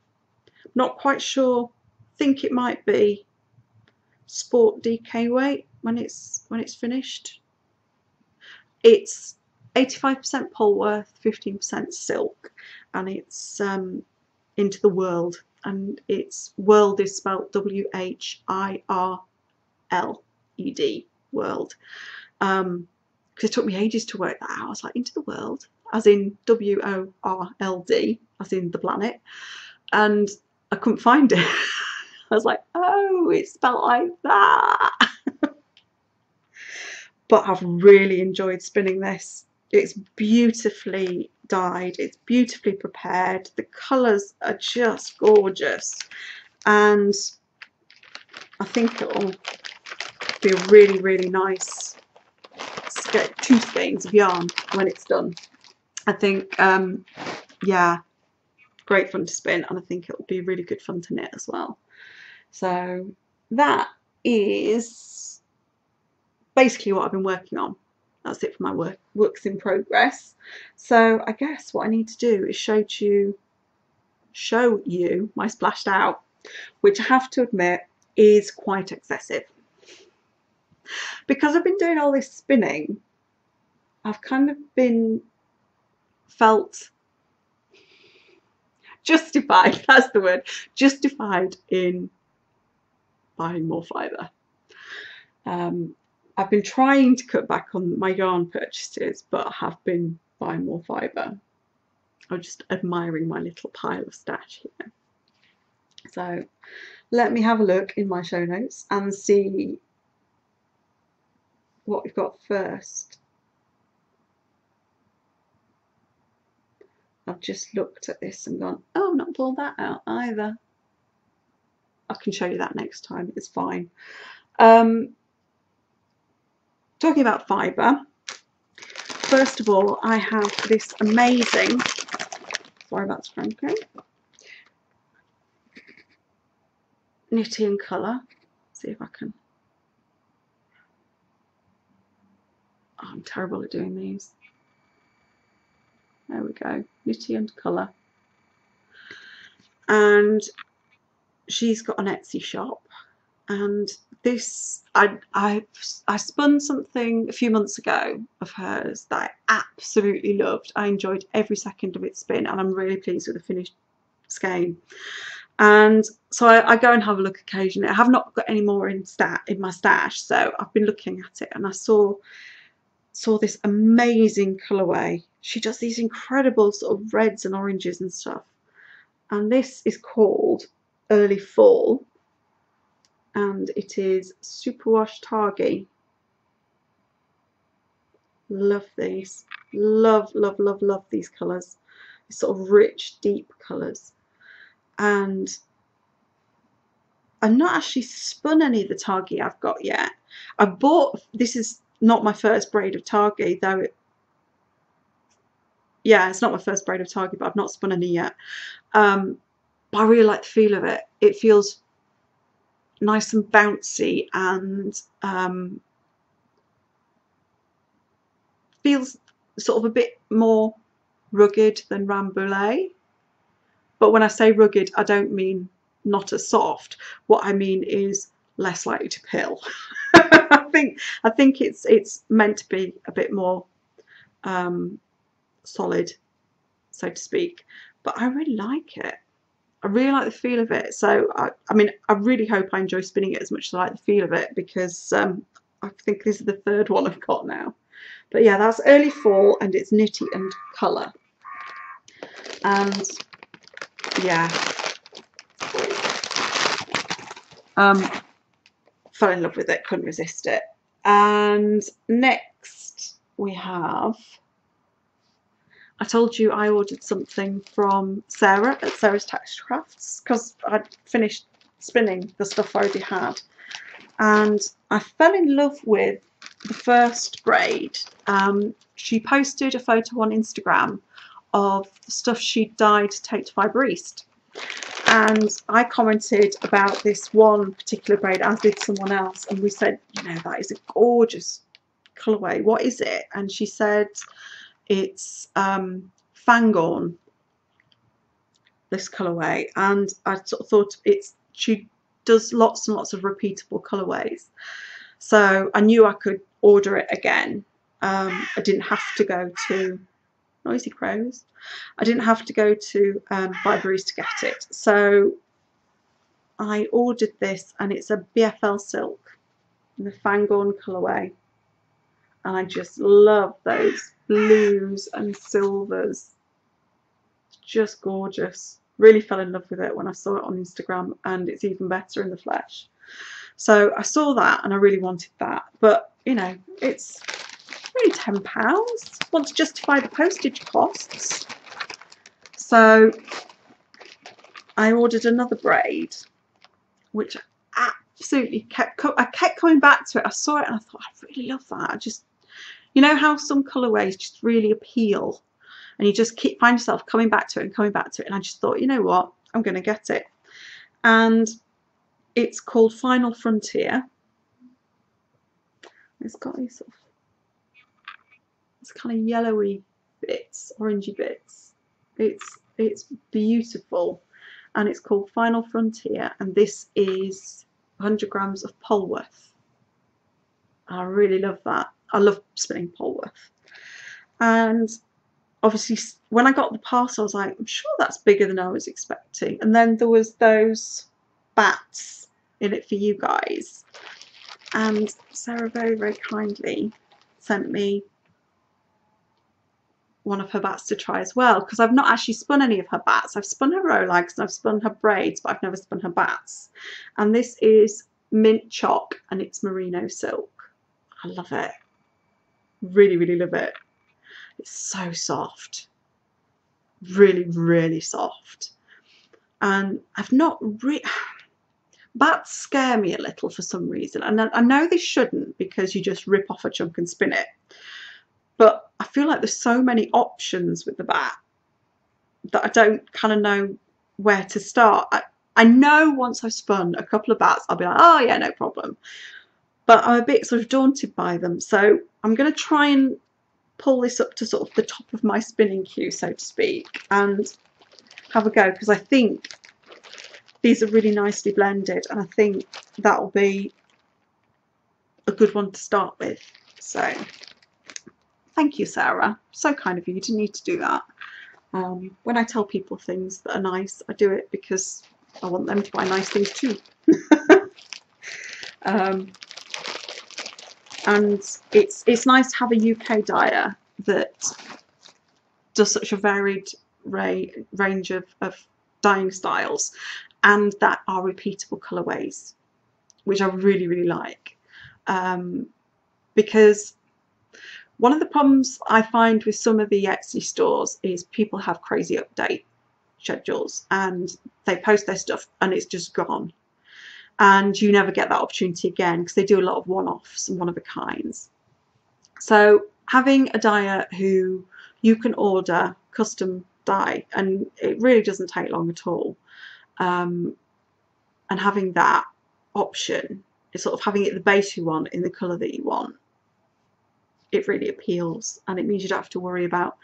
Not quite sure. Think it might be Sport DK weight when it's finished. It's 85% Polworth, 15% silk, and it's into the world. And its world is spelled WHIRLED, world. Because it took me ages to work that out. I was like, into the world, as in WORLD, as in the planet, and I couldn't find it. I was like, oh, it's spelled like that. But I've really enjoyed spinning this. It's beautifully dyed, it's beautifully prepared, the colours are just gorgeous, and I think it'll be a really, really nice 2 skeins of yarn when it's done. I think, yeah, great fun to spin, and I think it'll be really good fun to knit as well. So that is basically what I've been working on. That's it for my works in progress. So I guess what I need to do is show you my splashed out, which I have to admit is quite excessive. Because I've been doing all this spinning, I've kind of felt justified, that's the word, justified in buying more fibre. I've been trying to cut back on my yarn purchases, but I have been buying more fibre. I'm just admiring my little pile of stash here. So let me have a look in my show notes and see what we've got first. I've just looked at this and gone, oh, I've not pulled that out either. I can show you that next time, it's fine. Talking about fibre, first of all, I have this amazing, sorry about the scrunching, Knitty and Colour. See if I can. Oh, I'm terrible at doing these. There we go, Knitty and Colour. and she's got an Etsy shop. And this, I spun something a few months ago of hers that I absolutely loved. I enjoyed every second of its spin, and I'm really pleased with the finished skein. And so I go and have a look occasionally. I have not got any more in my stash, so I've been looking at it, and I saw this amazing colourway. She does these incredible sort of reds and oranges and stuff, and this is called Early Fall, and it is Superwash Targi. Love these. Love, love, love, love these colours. These sort of rich, deep colours. And I've not actually spun any of the Targi I've got yet. I bought, this is not my first braid of Targi, though it's not my first braid of Targi, but I've not spun any yet. But I really like the feel of it. It feels nice and bouncy, and feels sort of a bit more rugged than Rambouillet. But when I say rugged, I don't mean not as soft. What I mean is less likely to pill. I think it's meant to be a bit more solid, so to speak. But I really like it. I really like the feel of it. So I mean, I really hope I enjoy spinning it as much as I like the feel of it, because I think this is the third one I've got now. But yeah, that's Early Fall, and it's Nitty and Colour. And yeah, fell in love with it, couldn't resist it. And next we have, I told you I ordered something from Sarah at Sarah's Texture Crafts, because I'd finished spinning the stuff I already had, and I fell in love with the first braid. She posted a photo on Instagram of the stuff she'd dyed to take to Fibre East, and I commented about this one particular braid, as did someone else, and we said, you know, that is a gorgeous colourway, what is it? And she said it's Fangorn, this colourway, and I sort of thought she does lots and lots of repeatable colourways, so I knew I could order it again. I didn't have to go to Noisy Crows. I didn't have to go to Fibre East to get it, so I ordered this, and it's a BFL silk in the Fangorn colourway, and I just love those blues and silvers. It's just gorgeous. Really fell in love with it when I saw it on Instagram, and it's even better in the flesh. So I saw that and I really wanted that, but you know, it's really £10. Want to justify the postage costs, so I ordered another braid, which absolutely I kept coming back to it. I saw it and I thought, I really love that. I just, you know how some colourways just really appeal, and you just find yourself coming back to it and coming back to it, and I just thought, you know what, I'm going to get it. And it's called Final Frontier. It's got these sort of, it's kind of yellowy bits, orangey bits. It's beautiful, and it's called Final Frontier, and this is 100 grams of Polworth. I really love that. I love spinning Polworth. And obviously when I got the parcel, I was like, I'm sure that's bigger than I was expecting. And then there was those bats in it for you guys, and Sarah very, very kindly sent me one of her bats to try as well, because I've not actually spun any of her bats. I've spun her rolags and I've spun her braids, but I've never spun her bats. And this is Mint Choc, and it's merino silk. I love it. Really, really love it. It's so soft. Really, really soft. And I've not bats scare me a little for some reason, and I know they shouldn't, because you just rip off a chunk and spin it, but I feel like there's so many options with the bat that I don't kind of know where to start. I know once I've spun a couple of bats, I'll be like, oh yeah, no problem, but I'm a bit sort of daunted by them, so I'm going to try and pull this up to sort of the top of my spinning queue, so to speak, and have a go, because I think these are really nicely blended, and I think that'll be a good one to start with. So thank you, Sarah. So kind of you. You didn't need to do that. When I tell people things that are nice, I do it because I want them to buy nice things too. And it's nice to have a UK dyer that does such a varied range of dyeing styles, and that are repeatable colourways, which I really, really like. Because one of the problems I find with some of the Etsy stores is people have crazy update schedules, and they post their stuff and it's just gone. And you never get that opportunity again, because they do a lot of one-offs and one-of-a-kinds. So having a dyer who you can order custom dye, and it really doesn't take long at all, and having that option, is sort of having it the base you want in the colour that you want, it really appeals. And it means you don't have to worry about,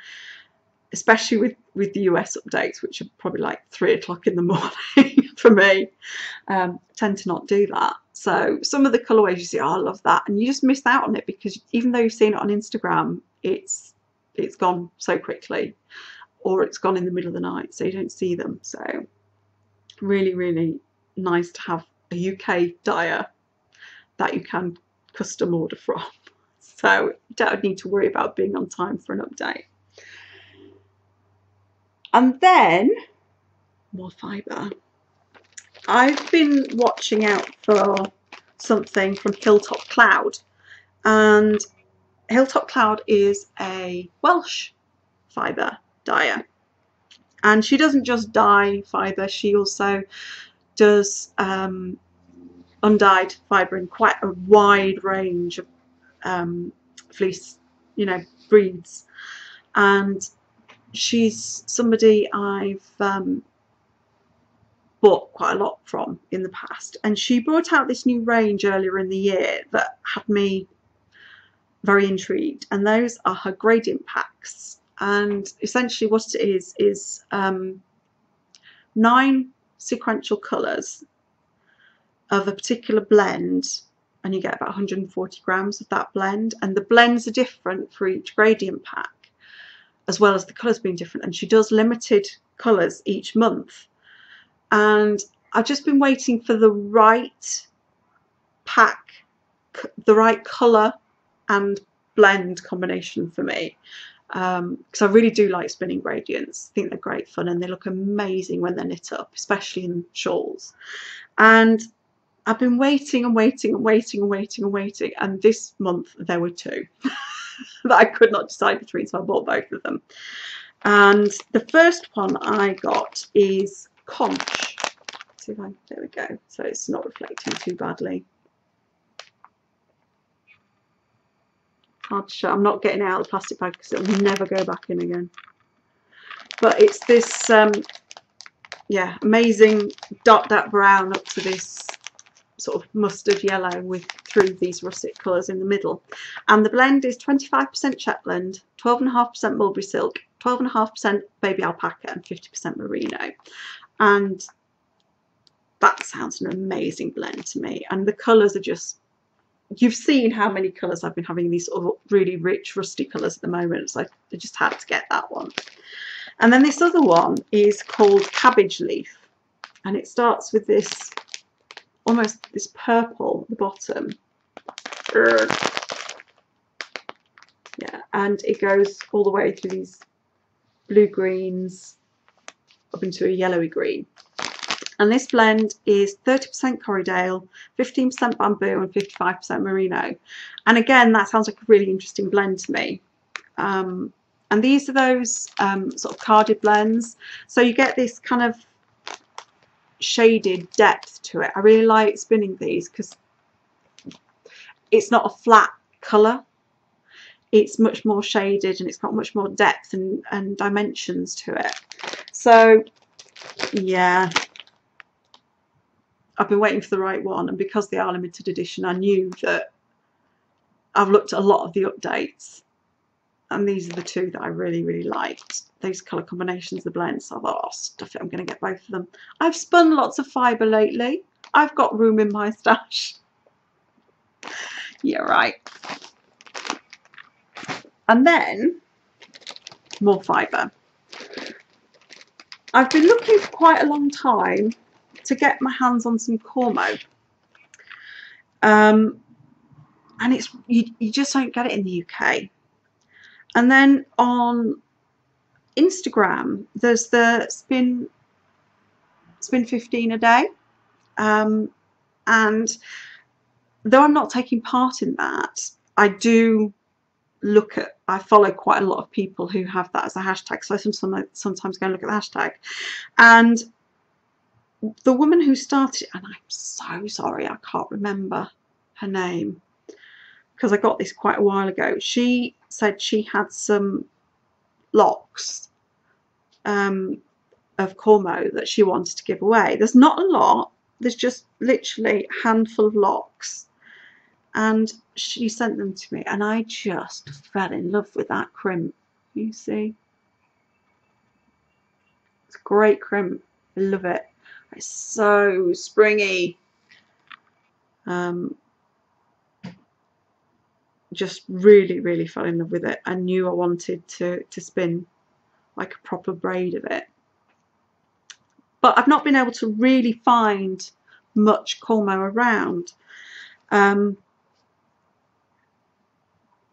especially with the US updates, which are probably like 3 o'clock in the morning for me, tend to not do that. So some of the colourways you see, oh, I love that, and you just miss out on it, because even though you've seen it on Instagram, it's gone so quickly, or it's gone in the middle of the night, so you don't see them. So really, really nice to have a UK dyer that you can custom order from. So you don't need to worry about being on time for an update. And then more fibre. I've been watching out for something from Hilltop Cloud, and Hilltop Cloud is a Welsh fibre dyer, and she doesn't just dye fibre, she also does undyed fibre in quite a wide range of fleece, breeds. And she's somebody I've bought quite a lot from in the past, and she brought out this new range earlier in the year that had me very intrigued, and those are her gradient packs. And essentially what it is 9 sequential colours of a particular blend, and you get about 140 grams of that blend, and the blends are different for each gradient pack, as well as the colours being different. And she does limited colours each month, and I've just been waiting for the right pack, the right colour and blend combination for me, because I really do like spinning gradients. I think they're great fun, and they look amazing when they're knit up, especially in shawls. And I've been waiting and waiting and waiting and waiting and waiting, and this month there were 2 that I could not decide between, so I bought both of them. And the first one I got is Conch. See if there we go, so it's not reflecting too badly. Hard to show. I'm not getting it out of the plastic bag because it'll never go back in again. But it's this yeah, amazing dark brown up to this sort of mustard yellow through these russet colours in the middle. And the blend is 25% Shetland, 12.5% mulberry silk, 12.5% baby alpaca, and 50% merino. And that sounds an amazing blend to me. And the colours are just, you've seen how many colours I've been having, these sort of really rich rusty colours at the moment, so I just had to get that one. And then this other one is called Cabbage Leaf, and it starts with this almost this purple at the bottom, yeah, and it goes all the way through these blue greens up into a yellowy green. And this blend is 30% Corriedale, 15% bamboo, and 55% merino. And again, that sounds like a really interesting blend to me. And these are those sort of carded blends, so you get this kind of shaded depth to it. I really like spinning these because it's not a flat colour, it's much more shaded, and it's got much more depth and dimensions to it. So yeah, I've been waiting for the right one, and because they are limited edition, I knew that I've looked at a lot of the updates, and these are the 2 that I really, really liked. those colour combinations, the blends. So I thought, oh, stuff it, I'm going to get both of them. I've spun lots of fibre lately. I've got room in my stash. Yeah, right. And then more fibre. I've been looking for quite a long time to get my hands on some Cormo. And it's you just don't get it in the UK. And then on Instagram, there's the spin 15 a day. And though I'm not taking part in that, I do I follow quite a lot of people who have that as a hashtag, so I sometimes go and look at the hashtag. And the woman who started, and I'm so sorry I can't remember her name because I got this quite a while ago, she said she had some locks of Cormo that she wanted to give away. There's not a lot, there's just literally a handful of locks, and she sent them to me, and I just fell in love with that crimp. You see, it's a great crimp. I love it. It's so springy. Just really fell in love with it. I knew I wanted to spin like a proper braid of it, but I've not been able to really find much Cormo around.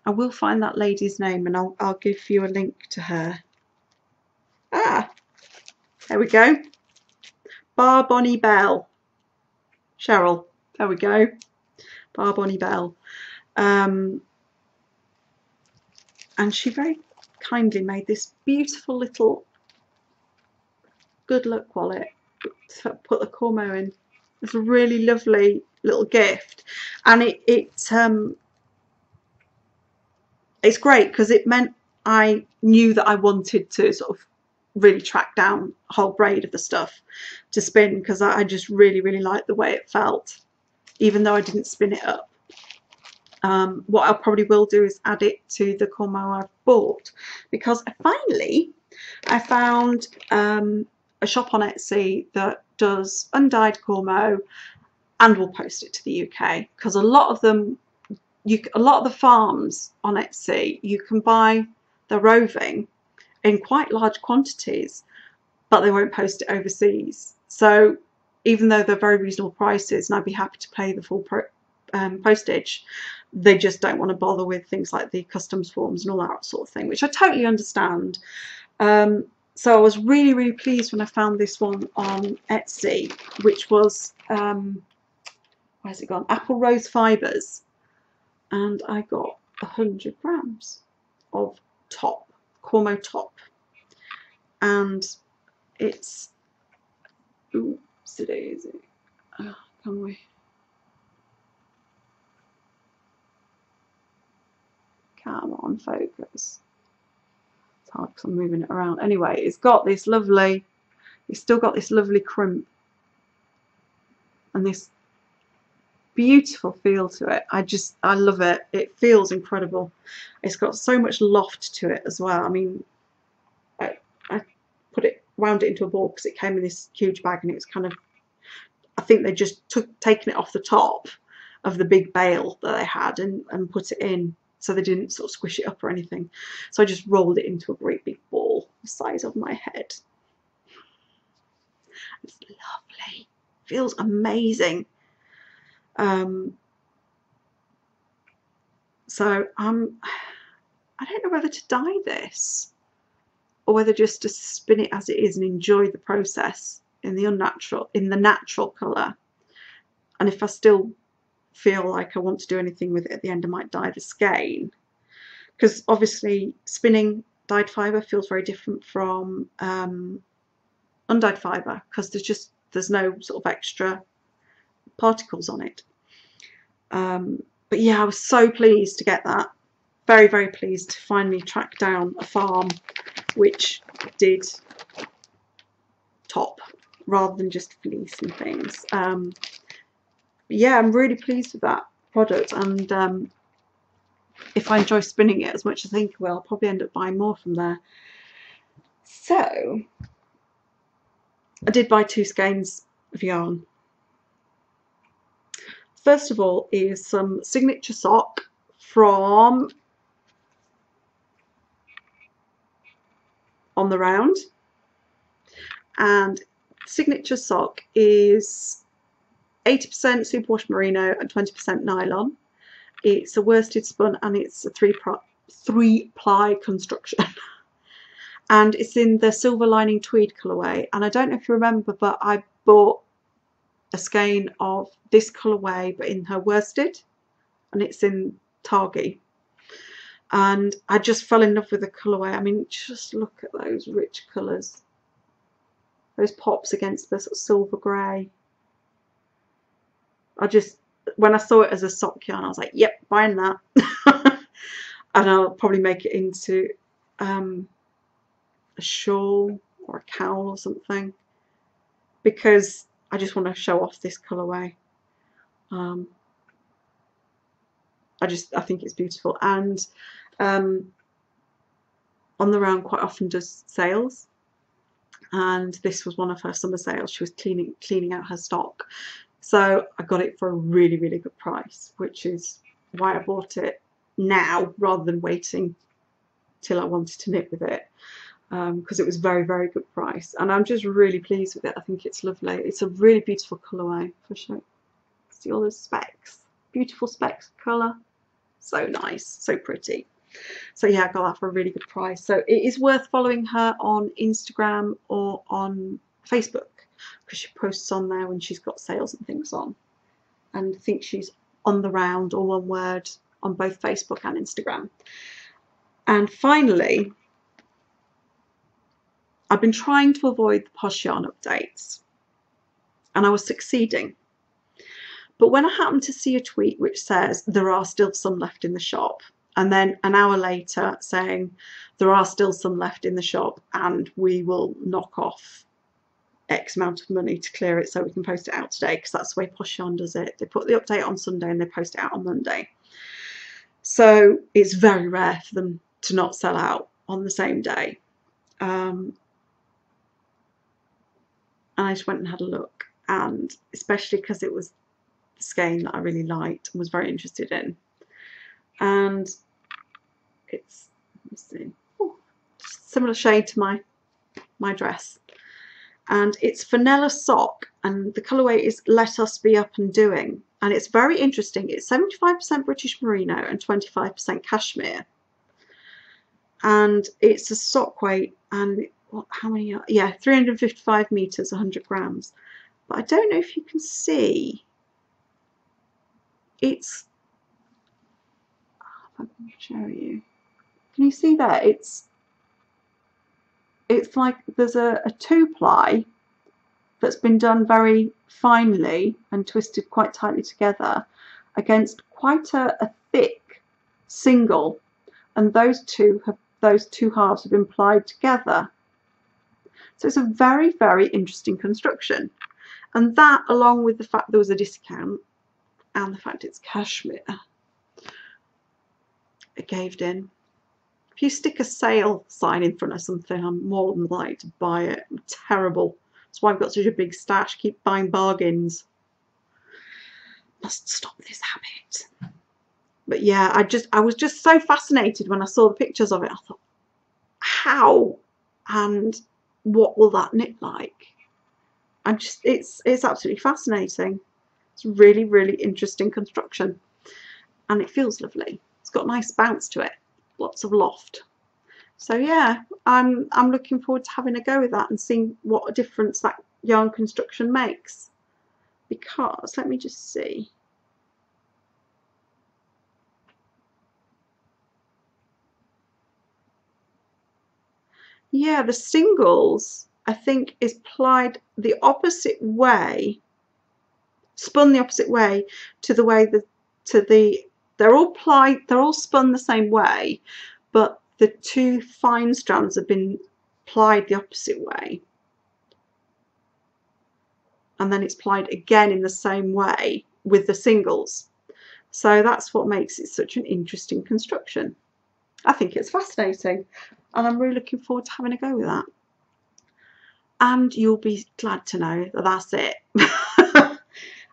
I will find that lady's name and I'll give you a link to her. Ah, there we go. Bar Bonnie Bell. Cheryl. There we go. Bar Bonnie Bell. And she very kindly made this beautiful little good luck wallet to put the Cormo in. It's a really lovely little gift, and it's great because it meant I knew that I wanted to sort of really track down a whole braid of the stuff to spin, because I just really liked the way it felt, even though I didn't spin it up. What I probably will do is add it to the Cormo I've bought, because I found a shop on Etsy that does undyed Cormo and will post it to the UK, because a lot of the farms on Etsy, you can buy the roving in quite large quantities, but they won't post it overseas. So even though they're very reasonable prices, and I'd be happy to pay the full postage, they just don't want to bother with things like the customs forms and all that sort of thing, which I totally understand. So I was really pleased when I found this one on Etsy, which was where's it gone? Apple Rose Fibres, and I got 100 grams of Cormo top, and it's oopsie-daisy. Can we? Come on, focus. It's hard because I'm moving it around. Anyway, it's still got this lovely crimp and this beautiful feel to it. I love it. It feels incredible. It's got so much loft to it as well. I mean, I wound it into a ball because it came in this huge bag, and it was kind of, I think they just taken it off the top of the big bale that they had and put it in, so they didn't sort of squish it up or anything. So I just rolled it into a great big ball the size of my head. It's lovely. Feels amazing. So I don't know whether to dye this or whether just to spin it as it is and enjoy the process in the natural colour. And if I still feel like I want to do anything with it at the end, I might dye the skein, because obviously spinning dyed fibre feels very different from undyed fibre, because there's no sort of extra particles on it. But yeah, I was so pleased to get that. Very pleased to finally track down a farm which did top rather than just fleece and things. Yeah, I'm really pleased with that product, and if I enjoy spinning it as much as I think I will, I'll probably end up buying more from there. So I did buy 2 skeins of yarn. First of all is some signature sock from On the Round, and signature sock is 80% superwash merino and 20% nylon. It's a worsted spun and it's a three ply construction. And it's in the silver lining tweed colourway. And I don't know if you remember, but I bought a skein of this colourway but in her worsted, and it's in Targi. And I just fell in love with the colourway. I mean, just look at those rich colours, those pops against the sort of silver grey. When I saw it as a sock yarn, I was like, yep, buying that. And I'll probably make it into a shawl or a cowl or something, because I just want to show off this colourway. I think it's beautiful. And On the Round quite often does sales, and this was one of her summer sales. She was cleaning out her stock, so I got it for a really, really good price, which is why I bought it now rather than waiting till I wanted to knit with it, because it was very, very good price, and I'm just really pleased with it. I think it's lovely. It's a really beautiful colourway. See all those specks, beautiful specks of colour, so nice, so pretty. So yeah, I got that for a really good price. So it is worth following her on Instagram or on Facebook, because she posts on there when she's got sales and things on. And I think she's On the Round, all one word, on both Facebook and Instagram. And finally, I've been trying to avoid the posh yarn updates, and I was succeeding. But when I happened to see a tweet which says there are still some left in the shop, and then an hour later saying there are still some left in the shop and we will knock off X amount of money to clear it so we can post it out today, because that's the way Posh Yarn does it. They put the update on Sunday and they post it out on Monday. So it's very rare for them to not sell out on the same day. And I just went and had a look, and especially because it was the skein that I really liked and was very interested in. And it's, let's see, similar shade to my dress. And it's Fenella Sock, and the colourway is Let Us Be Up and Doing. And it's very interesting. It's 75% British Merino and 25% Cashmere. And it's a sock weight, and how many are, yeah, 355 metres, 100 grams. But I don't know if you can see, it's, if I can show you, can you see that? It's like there's a 2-ply that's been done very finely and twisted quite tightly together against quite a thick single, and those two halves have been plied together. So it's a very, very interesting construction, and that, along with the fact there was a discount and the fact it's cashmere, it caved in. If you stick a sale sign in front of something, I'm more than likely to buy it. I'm terrible. That's why I've got such a big stash. Keep buying bargains. Must stop this habit. But yeah, I was just so fascinated when I saw the pictures of it. I thought, how and what will that knit like? And just it's absolutely fascinating. It's a really, really interesting construction, and it feels lovely. It's got a nice bounce to it. Lots of loft. So yeah, I'm looking forward to having a go with that and seeing what a difference that yarn construction makes. Because let me just see. Yeah, the singles I think is plied the opposite way, spun the opposite way to the way they're all spun the same way, but the 2 fine strands have been plied the opposite way, and then it's plied again in the same way with the singles. So that's what makes it such an interesting construction. I think it's fascinating, and I'm really looking forward to having a go with that. and you'll be glad to know that that's it.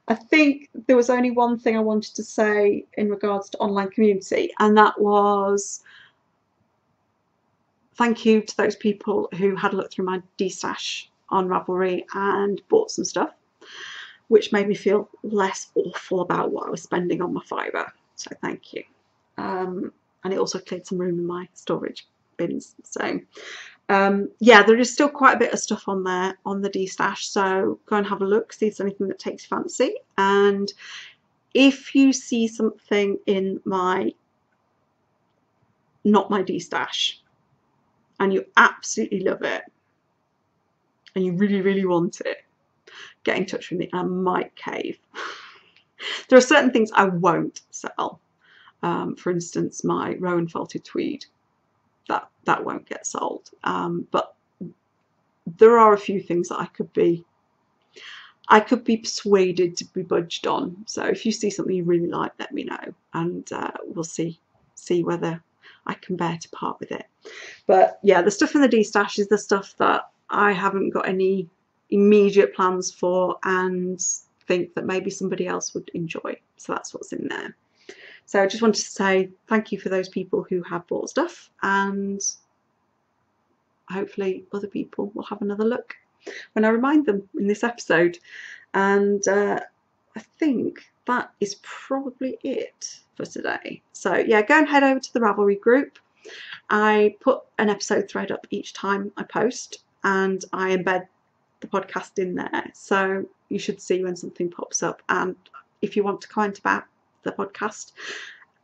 I think there was only one thing I wanted to say in regards to online community, and that was thank you to those people who had a look through my D-stash on Ravelry and bought some stuff, which made me feel less awful about what I was spending on my fibre. So thank you. And it also cleared some room in my storage bins. So yeah, there is still quite a bit of stuff on there on the D-stash. So go and have a look, see if there's anything that takes your fancy. And if you see something in my not my D-stash and you absolutely love it and you really, really want it, get in touch with me. I might cave. There are certain things I won't sell. For instance, my Rowan felted tweed, that won't get sold. But there are a few things that I could be persuaded to be budged on. So if you see something you really like, let me know, and we'll see whether I can bear to part with it. But yeah, the stuff in the D-stash is the stuff that I haven't got any immediate plans for and think that maybe somebody else would enjoy. So that's what's in there. So I just wanted to say thank you for those people who have bought stuff, and hopefully other people will have another look when I remind them in this episode. And I think that is probably it for today. So yeah, go and head over to the Ravelry group. I put an episode thread up each time I post, and I embed the podcast in there, so you should see when something pops up. And if you want to comment about the podcast,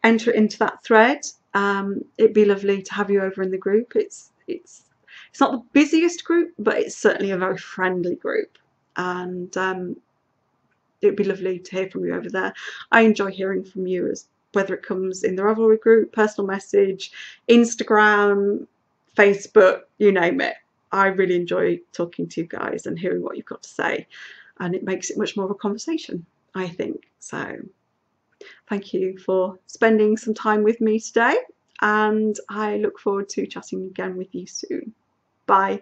enter it into that thread. It'd be lovely to have you over in the group. It's not the busiest group, but it's certainly a very friendly group, and it'd be lovely to hear from you over there. I enjoy hearing from you, as whether it comes in the Ravelry group, personal message, Instagram, Facebook, you name it. I really enjoy talking to you guys and hearing what you've got to say, and it makes it much more of a conversation, I think. So thank you for spending some time with me today, and I look forward to chatting again with you soon. Bye.